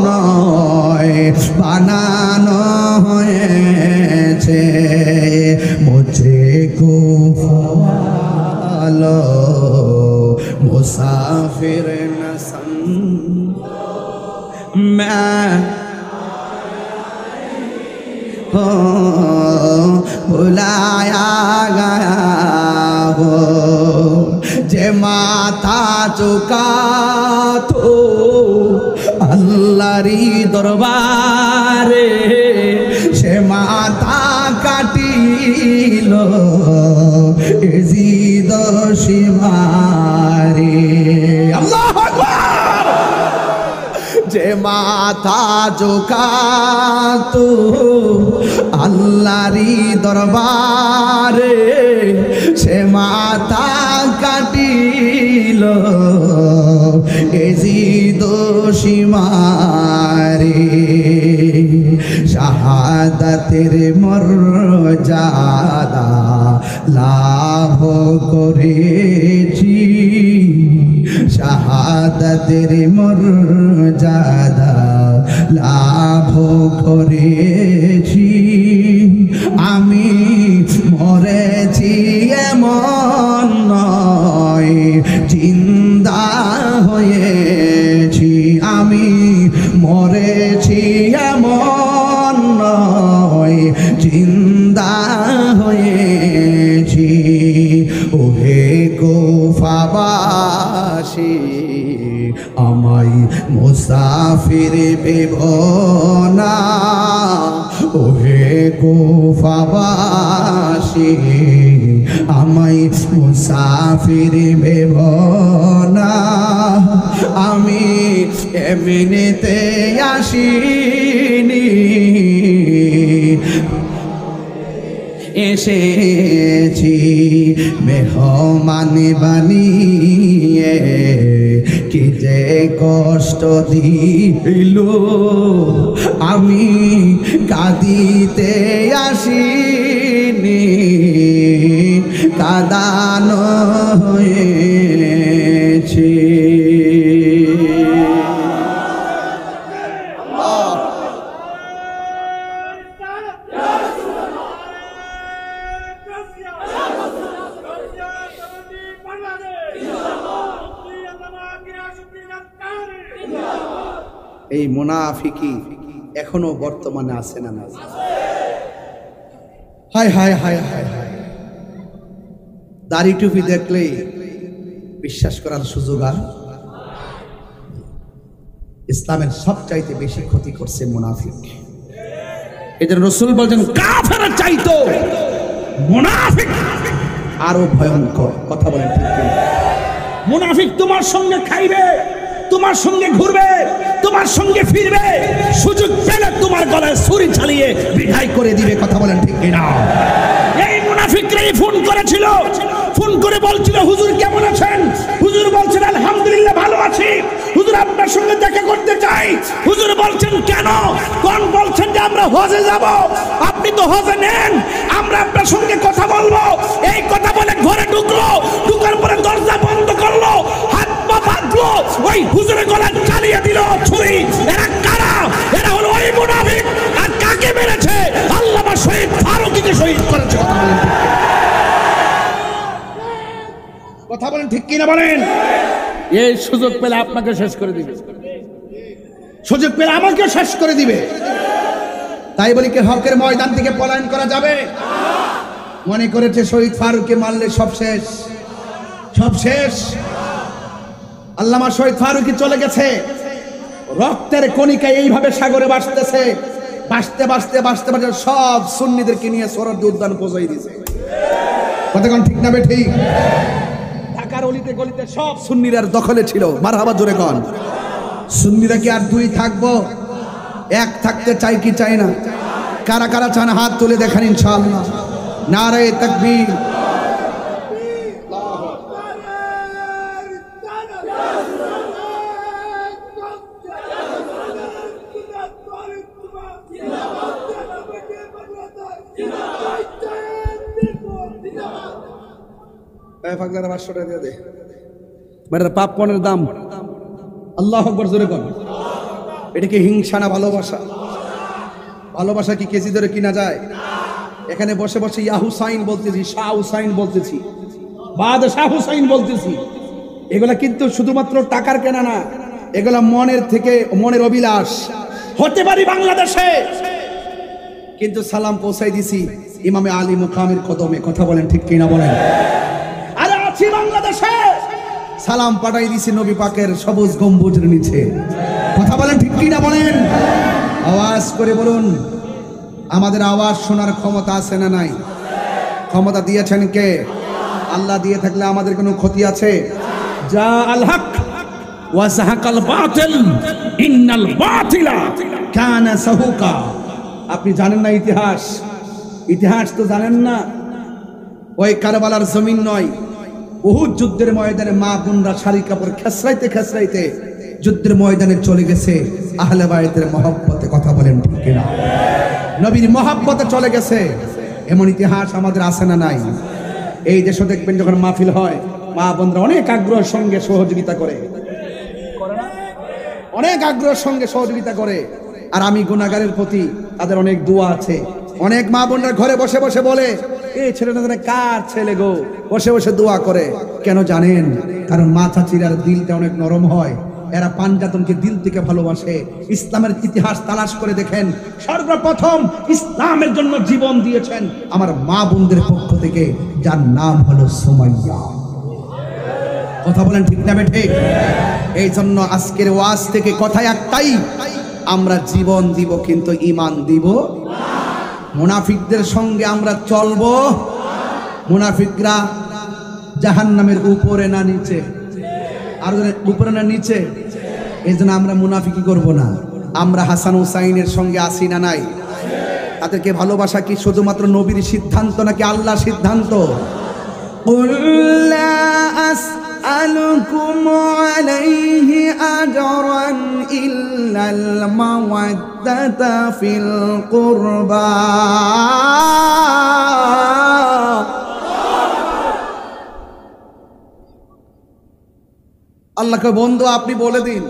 নয়, বানানো হয়েছে মুঝে কো ফালো মুসাফির না मैं हो बुलाया गया हो, जे माथा चुका तो अल्लाहरी दरबारे, से माथा काटिल মাথা ঝুঁকাতো আল্লাহরি দরবারে, সে মাথা কাটিল এজিদ সীমারে। শাহাদাতের মর্যাদা লাভ করেছি, শাহাদাতের মর্যাদা লাভ করেছি। আমি মরেছি এমন নয়, জিন্দা হয়েছি। আমি মরেছি এমন নয়, জিন্দা হয়েছি। ওহে কুফাবাসী, আমায় মুসাফির ভেবো না। ওহে কুফাবাসী, আমায় মুসাফির ভেবো না। আমি এমনিতে আসিনি, এসেছি মেহমান বানিয়ে। কি যে কষ্ট দিল, আমি কাঁদিতে আসিনি, কাঁদানো হয়েছে। এই মুনাফিকি এখনো বর্তমানে আছে না? না, হায় হায় হায় হায় হায়। দাড়ি টুপি দেখলেই বিশ্বাস করার সুযোগ আর। ইসলামের সবচাইতে বেশি ক্ষতি করছে মুনাফিক। এদের রাসূল বলেন কাফের চাইতো মুনাফিক আরো ভয়ঙ্কর। কথা বলেন ঠিক কি? মুনাফিক তোমার সঙ্গে খাইবে, তোমার সঙ্গে ঘুরবে, তোমার সঙ্গে ফিরবে, সুযোগ পেলে তোমার গলায় ছুরি চালিয়ে বিদায় করে দিবে। কথা বলেন ঠিক কিনা? এই মুনাফিকরাই ফোন করেছিল, ফোন করে বলছিল হুজুর কেমন আছেন? হুজুর বলছেন আলহামদুলিল্লাহ ভালো আছি। হুজুর আপনার সঙ্গে দেখা করতে চাই। হুজুর বলছেন কেন? কোন বলছেন যে আমরা হজে যাব। আপনি তো হজে নেন, আমরা আপনার সঙ্গে কথা বলবো। এই কথা বলে ঘরে ঢুকলো, ঢুকার পরে দরজা বন্ধ করলো, হাত পা বাঁধলো, ওই হুজুরের গলায় চালিয়ে দিল ছুরি। এরা কারা? এরা হলো ওই মুনাফিক। আর কাকে মেরেছে? আল্লামা শহীদ ফারুকীকে শহীদ করেছে। কথা বলেন ঠিক কিনা বলেন? এই সুযোগ পেলে আপনাকে শেষ করে দিবে, সুযোগ পেলে আমাকে শেষ করে দিবে। তাই বলি কি হকের ময়দান থেকে পলায়ন করা যাবে? মনে করেছে শহীদ ফারুককে মারলে সব শেষ, সব শেষ। আল্লামা শহীদ ফারুকী চলে গেছে, রক্তের কণিকা এইভাবে সাগরে ভাসতেছে, ভাসতে ভাসতে ভাসতে ভাসতে সব সুন্নিদেরকে নিয়ে সোহরাওয়ার্দী উদ্যান পৌঁছাই দিয়েছে। কতক্ষণ ঠিক না ঠিক? ঢাকার অলিতে গলিতে সব সুন্নিরার দখলে ছিল। মারহাবা জোরে কন। সুন্নিরা কি আর দুই থাকবো? এক থাকতে চাই কি চাই না? কারা কারা চান হাত তুলে দেখান ইনশাআল্লাহ। নারে তাকবীর। পাপ পনের দাম। আল্লাহু আকবার জোরে কর। এটা কি হিংসা না ভালোবাসা? ভালোবাসা কি কেজি ধরে কিনা যায়? এখানে বসে বসে ইয়া হুসাইন বলতেছি, শাহ হুসাইন বলতেছি, বাদশাহ হুসাইন বলতেছি। এগুলা কিন্তু শুধুমাত্র টাকার কেনা না, এগুলা মনের থেকে, মনের অভিলাষ। হতে পারি বাংলাদেশে, কিন্তু সালাম পৌঁছাই দিছি ইমামে আলী মুকামের কদমে। কথা বলেন ঠিক কিনা বলেন? আরে আছি বাংলাদেশে, সালাম পাঠাই দিছি নবী পাকের সবুজ গম্বুজের নিচে। কথা বলেন ঠিক কিনা বলেন? আওয়াজ করে বলুন, আমাদের আওয়াজ শোনার ক্ষমতা আছে না নাই? ক্ষমতা দিয়েছেন কে? আল্লাহ দিয়ে থাকলে আমাদের কোনো ক্ষতি আছে? যা আল হক ওয়া যাহাকাল বাতিল ইন্নাল বাতিলা কানা সাহুকা। আপনি জানেন না ইতিহাস? ইতিহাস তো জানেন না। ওই কারবালার জমিন নয়, উহুদ যুদ্ধের ময়দানে মা বোনরা শাড়ি কাপড় খেসরাইতে খেসরাইতে যুদ্ধের ময়দানে চলে গেছে আহলে বায়তের মহব্বতে। কথা বলেন ঠিক কিনা? নবীর মহব্বতে চলে গেছে। এমন ইতিহাস আমাদের আছে না নাই? এই দেশে দেখবেন যখন মাহফিল হয়, মা বোনরা অনেক আগ্রহের সঙ্গে সহযোগিতা করে, অনেক আগ্রহের সঙ্গে সহযোগিতা করে। আর আমি গুনাহগারের প্রতি তাদের অনেক দোয়া আছে। অনেক মা বোনরা ঘরে বসে বসে বলে, এই ছেলেটা কার ছেলে গো, বসে বসে দোয়া করে। কেন জানেন? কারণ মা চাচিরার দিলটা অনেক নরম হয়, এরা পাঞ্জাতনকে দিল থেকে ভালোবাসে। ইসলামের ইতিহাস তালাশ করে দেখেন, সর্বপ্রথম ইসলামের জন্য জীবন দিয়েছেন আমার মা বোনদের পক্ষ থেকে, যার নাম হলো সুমাইয়া। কথা বলেন ঠিক না ঠিক? এই জন্য আজকের ওয়াজ থেকে কথা একটাই, আমরা জীবন দিব কিন্তু ঈমান দিব। মুনাফিকদের সঙ্গে আমরা চলবো। মুনাফিকরা জাহান্নামের উপরে না নিচে? আর উপরে না নিচে? এই জন্য আমরা মুনাফিকি করব না। আমরা হাসান হুসাইনের সঙ্গে আসি না নাই? তাদেরকে ভালোবাসা কি শুধুমাত্র নবীর সিদ্ধান্ত নাকি আল্লাহর সিদ্ধান্ত? أسألكم عليه أجرا إلا المودة في القربى। আল্লাহকে বন্ধু আপনি বলে দিন।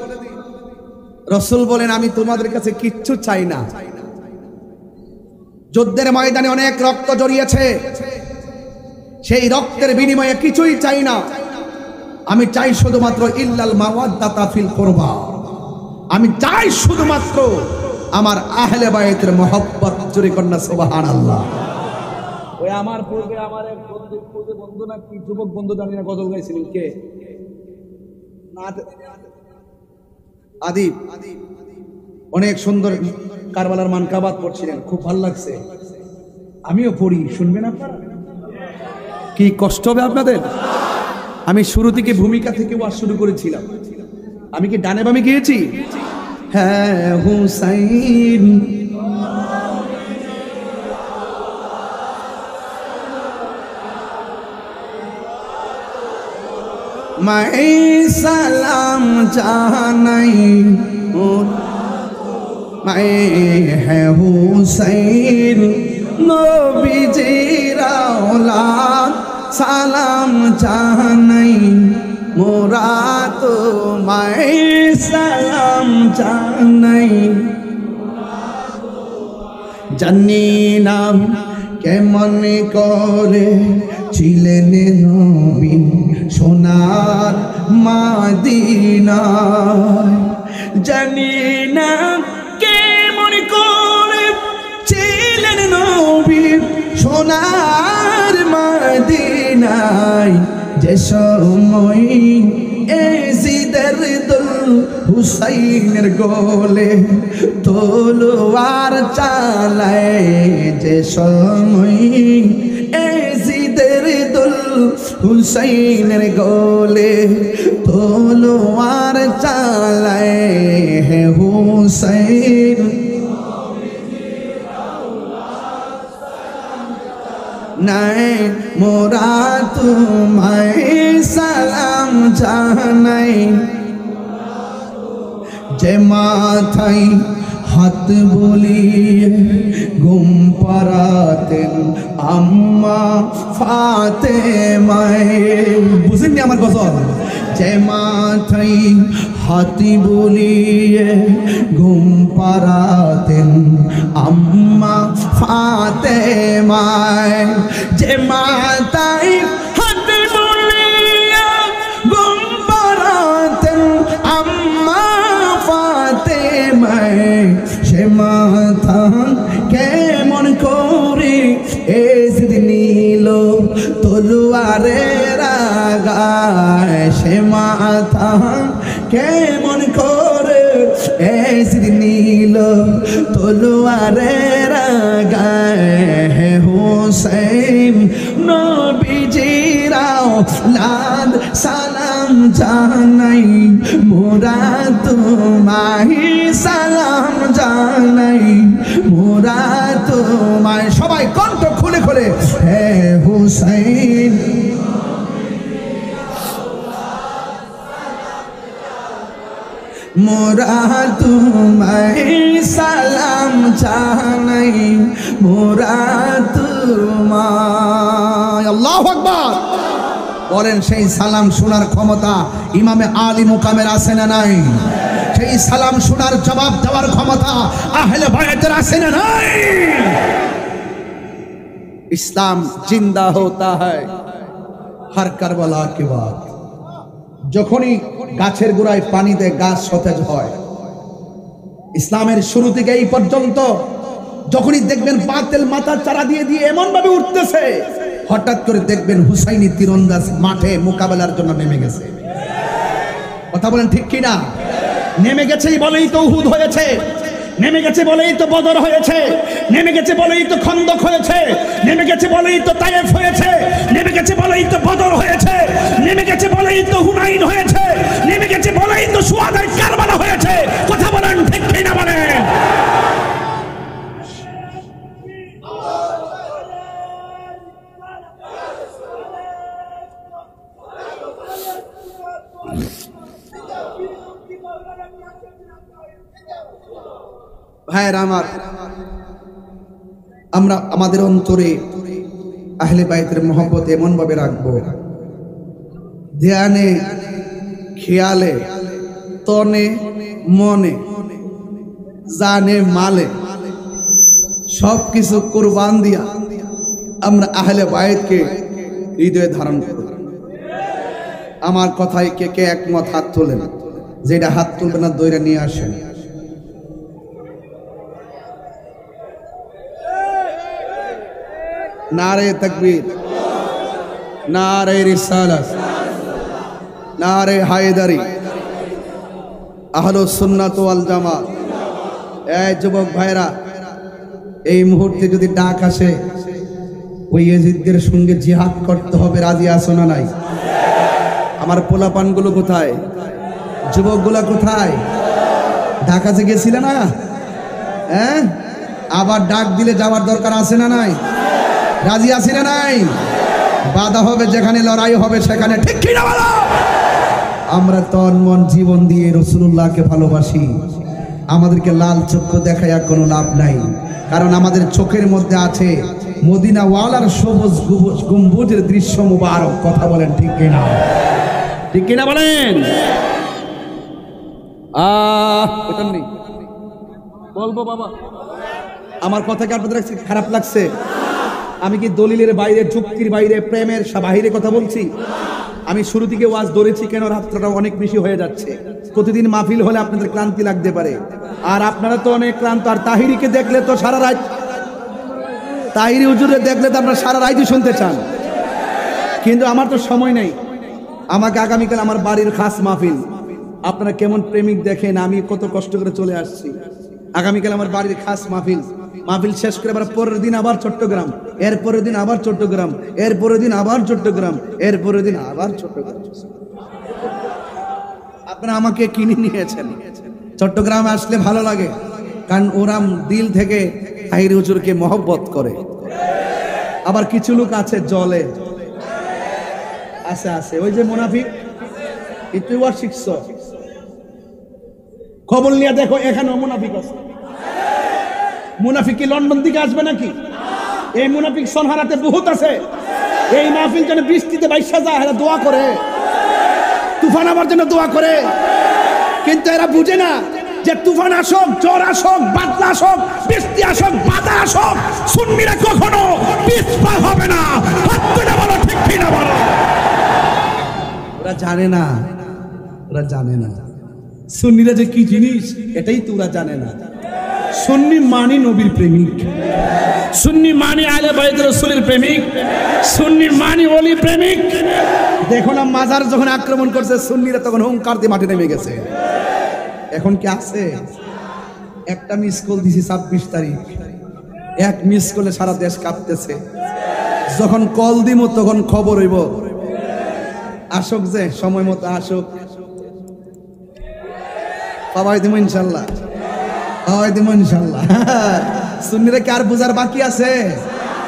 রাসূল বলেন, আমি তোমাদের কাছে কিচ্ছু চাই না। যুদ্ধের ময়দানে অনেক রক্ত জড়িয়েছে, সেই রক্তের বিনিময়ে কিছুই চাই না। আমি চাই শুধুমাত্র ইল্লাল মাওয়াদ্দাতা ফিল কুরবা। আমি চাই শুধুমাত্র আমার আহলে বায়তের মহব্বত। জোরে কন্যা সুবহানাল্লাহ। ওই আমার পূর্বে আমার এক বন্ধু না কি যুবক বন্ধু জানি না গজল গাইছিলেন কে? আদিব অনেক সুন্দর কারবালার মানকাবাত পড়ছিলেন, খুব ভালো লাগছে। আমিও পড়ি, শুনবেন আপনারা? কি কষ্ট হবে আপনাদের? আমি শুরু থেকে ভূমিকা থেকে ওয়াজ শুরু করেছিলাম। আমি কি ডানে বামে গিয়েছি? হ্যাঁ হুসাইন মাই সালাম জানাই, মাই হ্যাঁ হুসাইন নবীজির আওলাদ, সালাম জানাই মোরা তোমায়, সালাম জানাই। জানি না কেমন করে ছিলেন নবী সোনার মাদিনায়, জানি না কেমন করে ছিলেন নবী সোনার মাদিনায়, যে সময় এজিদের দুল হুসাইনের গোলে তলোয়ার চালায়, যে সময় এজিদের দুল হুসাইনের গোলে তলোয়ার চালায়, হে হুসাইন নাই মোরা তোমায় সালাম জানাই। যে মাথায় হাত বুলিয়ে ঘুম পাড়াতেন আম্মা ফাতেমায়, বুঝেননি আমার গজল? যে মাথায় হাত বুলিয়ে ঘুম পাড়াতেন আম্মা ফাতেমায়, যে মাথায় হাত বুলিয়ে ঘুম পাড়াতেন আম্মা ফাতেমায়, সে মাথা কেমন করে এজিদ নিল তলোয়ারের আগায়, সে মাথা কেমন করে এজিদ নিল তলোয়ারের আগায়, হে হুসাইন নবীজির আওলাদ, সালাম সালাম জানাই, মোরা তোমায় সালাম জানাই, মোরা তোমায়। সবাই কণ্ঠ খুলে খুলে, হে হুসাইন মোরা তোমায় সালাম জানাই, মোরা তোমায়। আল্লাহু আকবার। বলেন, সেই সালাম শোনার ক্ষমতা ইমামে আলী মুকামের আছে না নাই? সেই সালাম শোনার জবাব দেওয়ার ক্ষমতা আহলে বায়তের আছে না নাই? ইসলাম জিন্দা হতা হ্যায় হর কারবালা কে বাদ। যখনই গাছের গোড়ায় পানি দেয় গাছ সতেজ হয়। ইসলামের শুরু থেকে এই পর্যন্ত যখনই দেখবেন বাতিল মাথা চারা দিয়ে দিয়ে এমন ভাবে উঠতেছে, হঠাৎ করে দেখবেন হুসাইনি তীরন্দাজ মাঠে মোকাবেলার জন্য নেমে গেছে। কথা বলেন ঠিক কিনা? নেমে গেছেই বলেই তো উহুদ হয়েছে, নেমে গেছে বলেই তো বদর হয়েছে, নেমে গেছে বলেই তো খন্দক হয়েছে, নেমে গেছে বলেই তো তায়েফ হয়েছে, নেমে গেছে বলেই তো বদর হয়েছে, নেমে গেছে বলেই তো হুনাইন হয়েছে, নেমে গেছে বলেই তো শুহাদায়ে কারবালা হয়েছে। কথা বলেন ঠিক কিনা বলেন? ভাইরা আমার, আমরা আমাদের অন্তরে আহলে বাইতের মহব্বত এমন ভাবে রাখবো, ধ্যানে খেয়ালে তনে মনে জানে মালে সবকিছু কুরবান দিয়া আমরা আহলে বাইতকে হৃদয়ে ধারণ করব। আমার কথায় কে কে একমত? হাত তোলেন। যেটা হাত তুলবে না দইরা নিয়ে আসেন। নারে তাকবীর, নারে রিসালাত, নারে হায়দারি, আহলুস সুন্নাত ওয়াল জামাত। এই যুবক ভাইরা, এই মুহূর্তে যদি ডাক আসে ওই ইয়াজিদদের সঙ্গে জিহাদ করতে হবে, রাজি আছো না নাই? আমার পোলাপানগুলো কোথায়? যুবকগুলা কোথায়? ডাক আছে, গেছিল না? হ্যাঁ, আবার ডাক দিলে যাওয়ার দরকার আছে না নাই? রাজি আছি না নাই? বাধা হবে যেখানে, লড়াই হবে সেখানে, ঠিক কি না বলো? আমরা তন মন জীবন দিয়ে রাসূলুল্লাহকে ভালোবাসি। আমাদেরকে লাল চক্ষু দেখায় কোনো লাভ নাই, কারণ আমাদের চোখের মধ্যে আছে মদিনা ওয়ালার সবুজ গম্বুজের দৃশ্য মুবারক। কথা বলেন ঠিক কিনা? ঠিক কিনা বলেন? ওটা নেই বলবো বাবা, আমার কথা কি আপনাদের খারাপ লাগছে? আমি কি দলিলের বাইরে, যুক্তির বাইরে, প্রেমের বাহিরে কথা বলছি? আমি শুরু থেকে ওয়াজ ধরেছি কেন, রাত্রটা অনেক বেশি হয়ে যাচ্ছে। প্রতিদিন মাহফিল হলে আপনাদের ক্লান্তি লাগতে পারে, আর আপনারা তো অনেক ক্লান্ত। আর তাহিরিকে দেখলে তো সারা রাত, তাহিরি হুজুরে দেখলে তো আপনারা সারা রাতই শুনতে চান, কিন্তু আমার তো সময় নেই। আমাকে আগামীকাল আমার বাড়ির খাস মাহফিল। আপনারা কেমন প্রেমিক দেখেন, আমি কত কষ্ট করে চলে আসছি। আগামীকাল আমার বাড়ির খাস মাহফিল। মাহফিল শেষ করে আবার পরের দিন আবার চট্টগ্রাম, এর পরের দিন আবার চট্টগ্রাম, এর পরের দিন আবার চট্টগ্রাম, এর পরের দিন আবার চট্টগ্রাম। আপনারা আমাকে কিনে নিয়েছেন। চট্টগ্রামে আসলে ভালো লাগে, কারণ ওরা দিল থেকে তাহিরি হুজুরকে মহব্বত করে। আবার কিছু লোক আছে জলে আছে, ওই যে মুনাফিক, তুই আর শিখছ, খবর নিয়ে দেখো এখানেও মুনাফিক আছে। মুনাফিক কি লন্ডন থেকে আসবে নাকি? এই মুনাফিক সনহারাতে বহুত আছে। এই মাহফিল যেন বৃষ্টিতে বাইশা যায়, এরা দোয়া করে, তুফান আবার যেন দোয়া করে, কিন্তু এরা বুঝে না যে তুফান আসুক, জ্বর আসুক, বাদলা আসুক, বৃষ্টি আসুক, বাধা আসুক, সুন্নিরা কখনো পিছপা হবে না। হাতটা বলো ঠিক কি না বলো? ওরা জানে না, ওরা জানে না সুন্নিরা যে কি জিনিস, এটাই তো ওরা জানে না। সুন্নি মানি নবীর প্রেমিক, সুন্নি মানি আহলে বাইত রাসূলের প্রেমিক, সুন্নি মানি ওলি প্রেমিক। দেখো না মাজার যখন আক্রমণ করছে সুন্নিরা, তখন হুঙ্কার দিয়ে মাঠে নেমে গেছে। এখন কি আছে? একটা মিস কল দিছি 26 তারিখ, এক মিস কলে সারা দেশ কাঁপতেছে। যখন কল দিব তখন খবর হইব আসুক, যে সময় মতো আসুক, পাওয়াই দিব ইনশাল্লাহ, পাওয়াই দিব ইনশাল্লাহ। সুন্নিরা কি আর বুঝার বাকি আছে?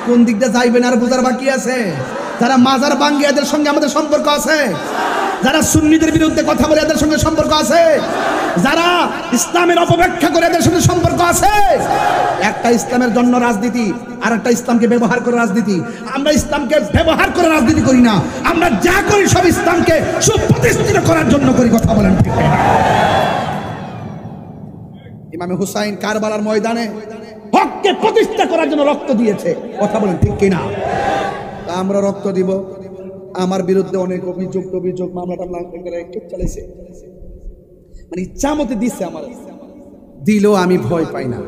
কোন দিক দিয়ে যাইবেন আর বুঝার বাকি আছে? যারা মাজার ভাঙ্গে এদের সঙ্গে আমাদের সম্পর্ক আছে, যারা সুন্নিদের বিরুদ্ধে কথা বলে এদের সঙ্গে সম্পর্ক আছে, যারা ইসলামের অপব্যাখ্যা করে এদের সঙ্গে সম্পর্ক আছে। একটা ইসলামের জন্য রাজনীতি, আর একটা ইসলামকে ব্যবহার করে রাজনীতি। আমরা ইসলামকে ব্যবহার করে রাজনীতি করি না, আমরা যা করি সব ইসলামকে সুপ্রতিষ্ঠিত করার জন্য করি। কথা বলেন ঠিক না? ইমামে হুসাইন কারবালার ময়দানে হককে প্রতিষ্ঠা করার জন্য রক্ত দিয়েছে। কথা বলেন ঠিক কিনা? আমরা রক্ত দিব। আমার বিরুদ্ধে অনেক অভিযোগ মামলা টামলা চালাইছে, মানে ইচ্ছা মতে দিচ্ছে। আমার দিলেও আমি ভয় পাই না।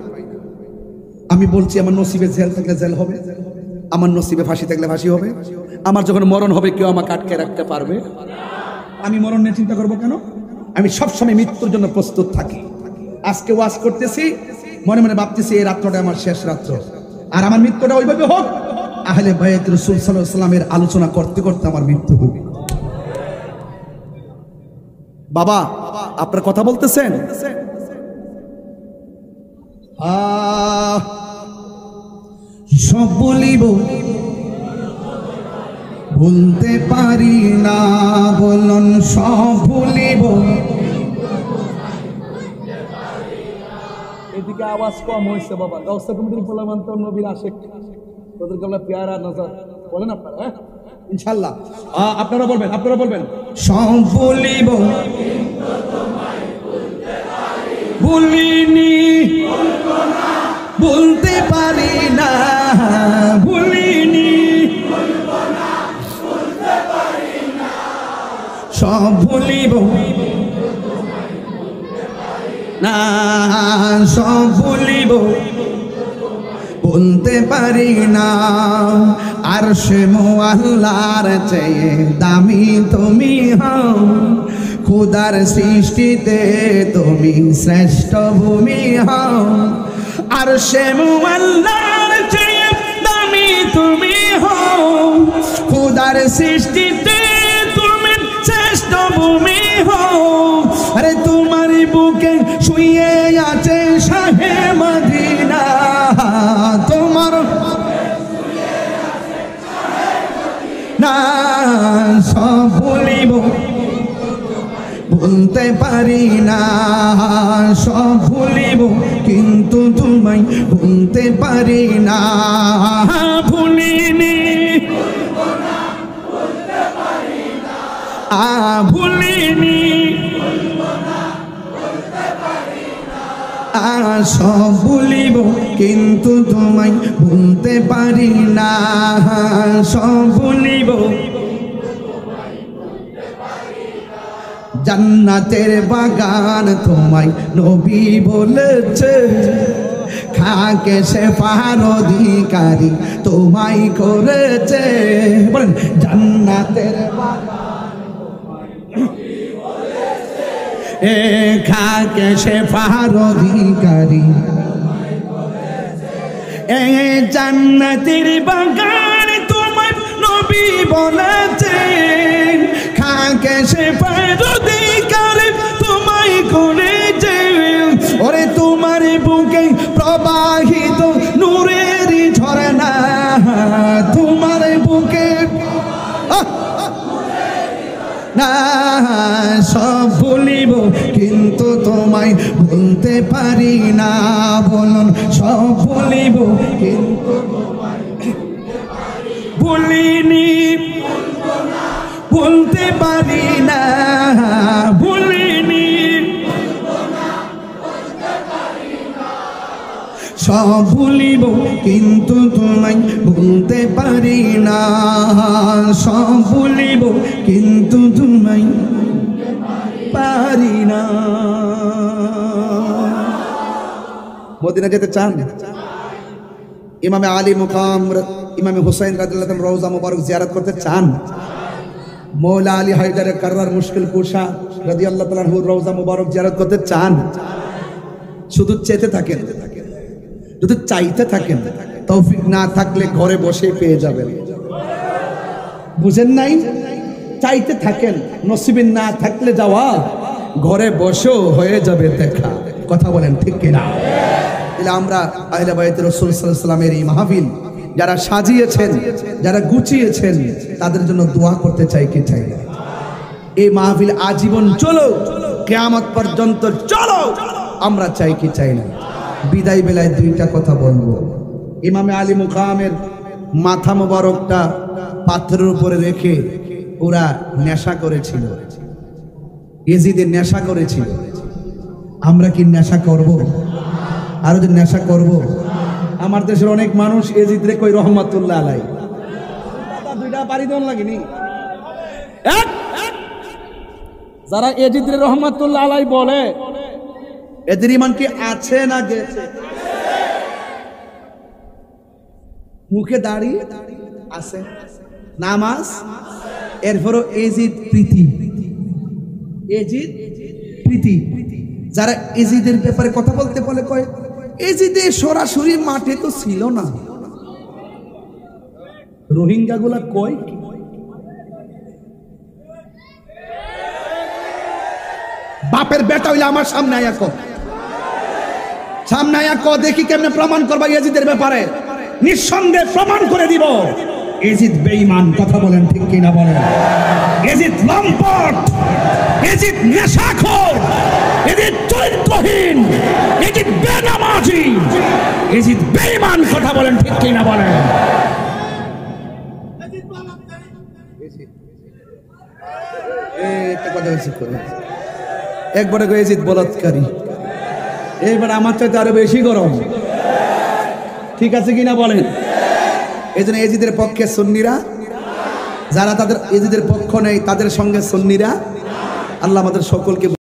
আমি বলছি আমার নসিবে জেল থাকলে জেল হবে, আমার নসিবে ফাঁসি থাকলে ফাঁসি হবে। আমার যখন মরণ হবে কেউ আমাকে আটকে রাখতে পারবে? আমি মরণ নিয়ে চিন্তা করবো কেন? আমি সবসময় মৃত্যুর জন্য প্রস্তুত থাকি। আজকে ওয়াজ করতেছি, মনে মনে ভাবতেছি এই রাত্রটা আমার শেষ রাত্র, আর আমার মৃত্যুটা ওইভাবে হোক আহলে বায়াত রাসূল সাল্লাল্লাহু আলাইহি ওয়াসাল্লামের আলোচনা করতে করতে আমার মৃত্যু হবে। বাবা আপনার কথা বলতেছেন? সব বলিব বলতে পারি না, বলুন সব ভুলিব। এদিকে আওয়াজ কম হয়েছে বাবা। গাউসে কমিটির ফলামান্তর নবীর আশেক, ওদেরকে আমরা পেয়ারা নজর বলেন আপনারা। হ্যাঁ ইনশাআল্লাহ আপনারা বলবেন, আপনারা বলবেন সব বলিব ভুলিনি, বলতে পারি না ভুলিনি, সব ভুলিব না, সব ভুলিব বলতে পারি না। আর সে মোয়াল্লার চেয়ে দামি তুমি হও, খুদার সৃষ্টিতে তুমি শ্রেষ্ঠ ভূমি হও। আর সে মোয়াল্লার চেয়ে দামি তুমি হও, খুদার সৃষ্টিতে তুমি শ্রেষ্ঠ ভূমি হও। আরে তোমার বুকে শুয়ে আছে শাহে মদিনা, তোমার না সব ভুলিব বলতে পারি না, সব ভুলিব কিন্তু তোমায় বলতে পারি না। ভুলিনি ভুলিনি, সব ভুলিব কিন্তু তোমায় ভুলতে পারি না, সব ভুলিব। জান্নাতের বাগান তোমায় নবী বলেছে, খাকে সে পাহাড় অধিকারী তোমায় করেছে। বলেন জান্নাতের বাগান খাকে সে পাহাড় অধিকারী, জান্নাতের বাগান তোমার নবী বলেছে, খাকে সে পাহাড় অধিকারী তোমায় করেছে। ওরে তোমার বুকে প্রবাহিত নূরের ঝরনা, তোমার বুকে না সব ভুলিব কিন্তু তোমায় ভুলতে পারি না। বলুন সব ভুলিব কিন্তু ভুলিনি, ভুলতে পারি না ভুলিনি, সব ভুলিব কিন্তু তোমায় ভুলতে পারি না, সব ভুলিব কিন্তু তোমায় পারি না। মদিনা যেতে চান? ইমামে আলী মুকাম ইমামে হুসাইন রাদিয়াল্লাহু তাআলা রওজা মুবারক জিয়ারত করতে চান? মৌলা আলী হায়দার কাররার মুশকিল কুশা রাদিয়াল্লাহু তাআলা আনহু রওজা মুবারক জিয়ারত করতে চান? শুধু চেতে থাকেন, যদি চাইতে থাকেন, তৌফিক না থাকলে ঘরে বসে পেয়ে যাবেন। বুঝেন নাই? চাইতে থাকেন, নসিবে না থাকলে যাওয়া, ঘরে বসেও হয়ে যাবে দেখা। কথা বলেন ঠিক কিনা? তাহলে আমরা আহলে বাইত রাসূল সাল্লাল্লাহু আলাইহি ওয়াসাল্লামের এই মাহফিল যারা সাজিয়েছেন, যারা গুছিয়েছেন, তাদের জন্য দোয়া করতে চাই কি চাই না? এই মাহফিল আজীবন চলো, কিয়ামত পর্যন্ত চলো, আমরা চাই কি চাই না? বিদায় বেলায় দুইটা কথা বলবো। ইমামে আলী মুকামের মাথা মোবারকটা পাথরের উপরে রেখে ওরা নেশা করেছিল, ইয়েজিদের নেশা করেছিল। আমরা কি নেশা করব? আরো যে নেশা করব? আমার দেশের অনেক মানুষ ইয়েজিদ রে কই রহমাতুল্লাহ আলাই, দুইটা বাড়ি দেন লাগেনি। যারা ইয়েজিদ রে রহমাতুল্লাহ আলাই বলে, এদের ঈমান কি আছে না গেছে? মুখে দাড়ি আছে, নামাজ, এরপরও ইয়েজিদ প্রীতি, ইয়েজিদ প্রীতি। যারা ইয়েজিদের ব্যাপারে কথা বলতে বলে কয় ইয়েজিদের সরাসরি মাঠে তো ছিল না। রোহিঙ্গা গুলা কয় কি? বাপের বেটা হইলে আমার সামনে আয়া কো, সামনে আয়া কো, দেখি কেমনে প্রমাণ করবা ইয়েজিদের ব্যাপারে। নিঃসন্দেহে প্রমাণ করে দিব ইয়েজিদ বেঈমান। কথা বলেন ঠিক কিনা বলেন? ইয়েজিদ লম্পট, ইয়েজিদ নেশাখোর, ইয়েজিদ চরিত্রহীন, ইয়েজিদ বেনামাজি, ইয়েজিদ বেঈমান। কথা বলেন ঠিক কিনা বলেন? একটা কথা বলছি, একবারে ইয়েজিদ বলাৎকারী, এইবার আমার চাইতে আরো বেশি গরম। ঠিক আছে কিনা বলেন? এই জন্য ইয়েজিদের পক্ষে সুন্নিরা, যারা তাদের ইয়েজিদের পক্ষ নেই তাদের সঙ্গে সুন্নিরা। আল্লাহ আমাদের সকলকে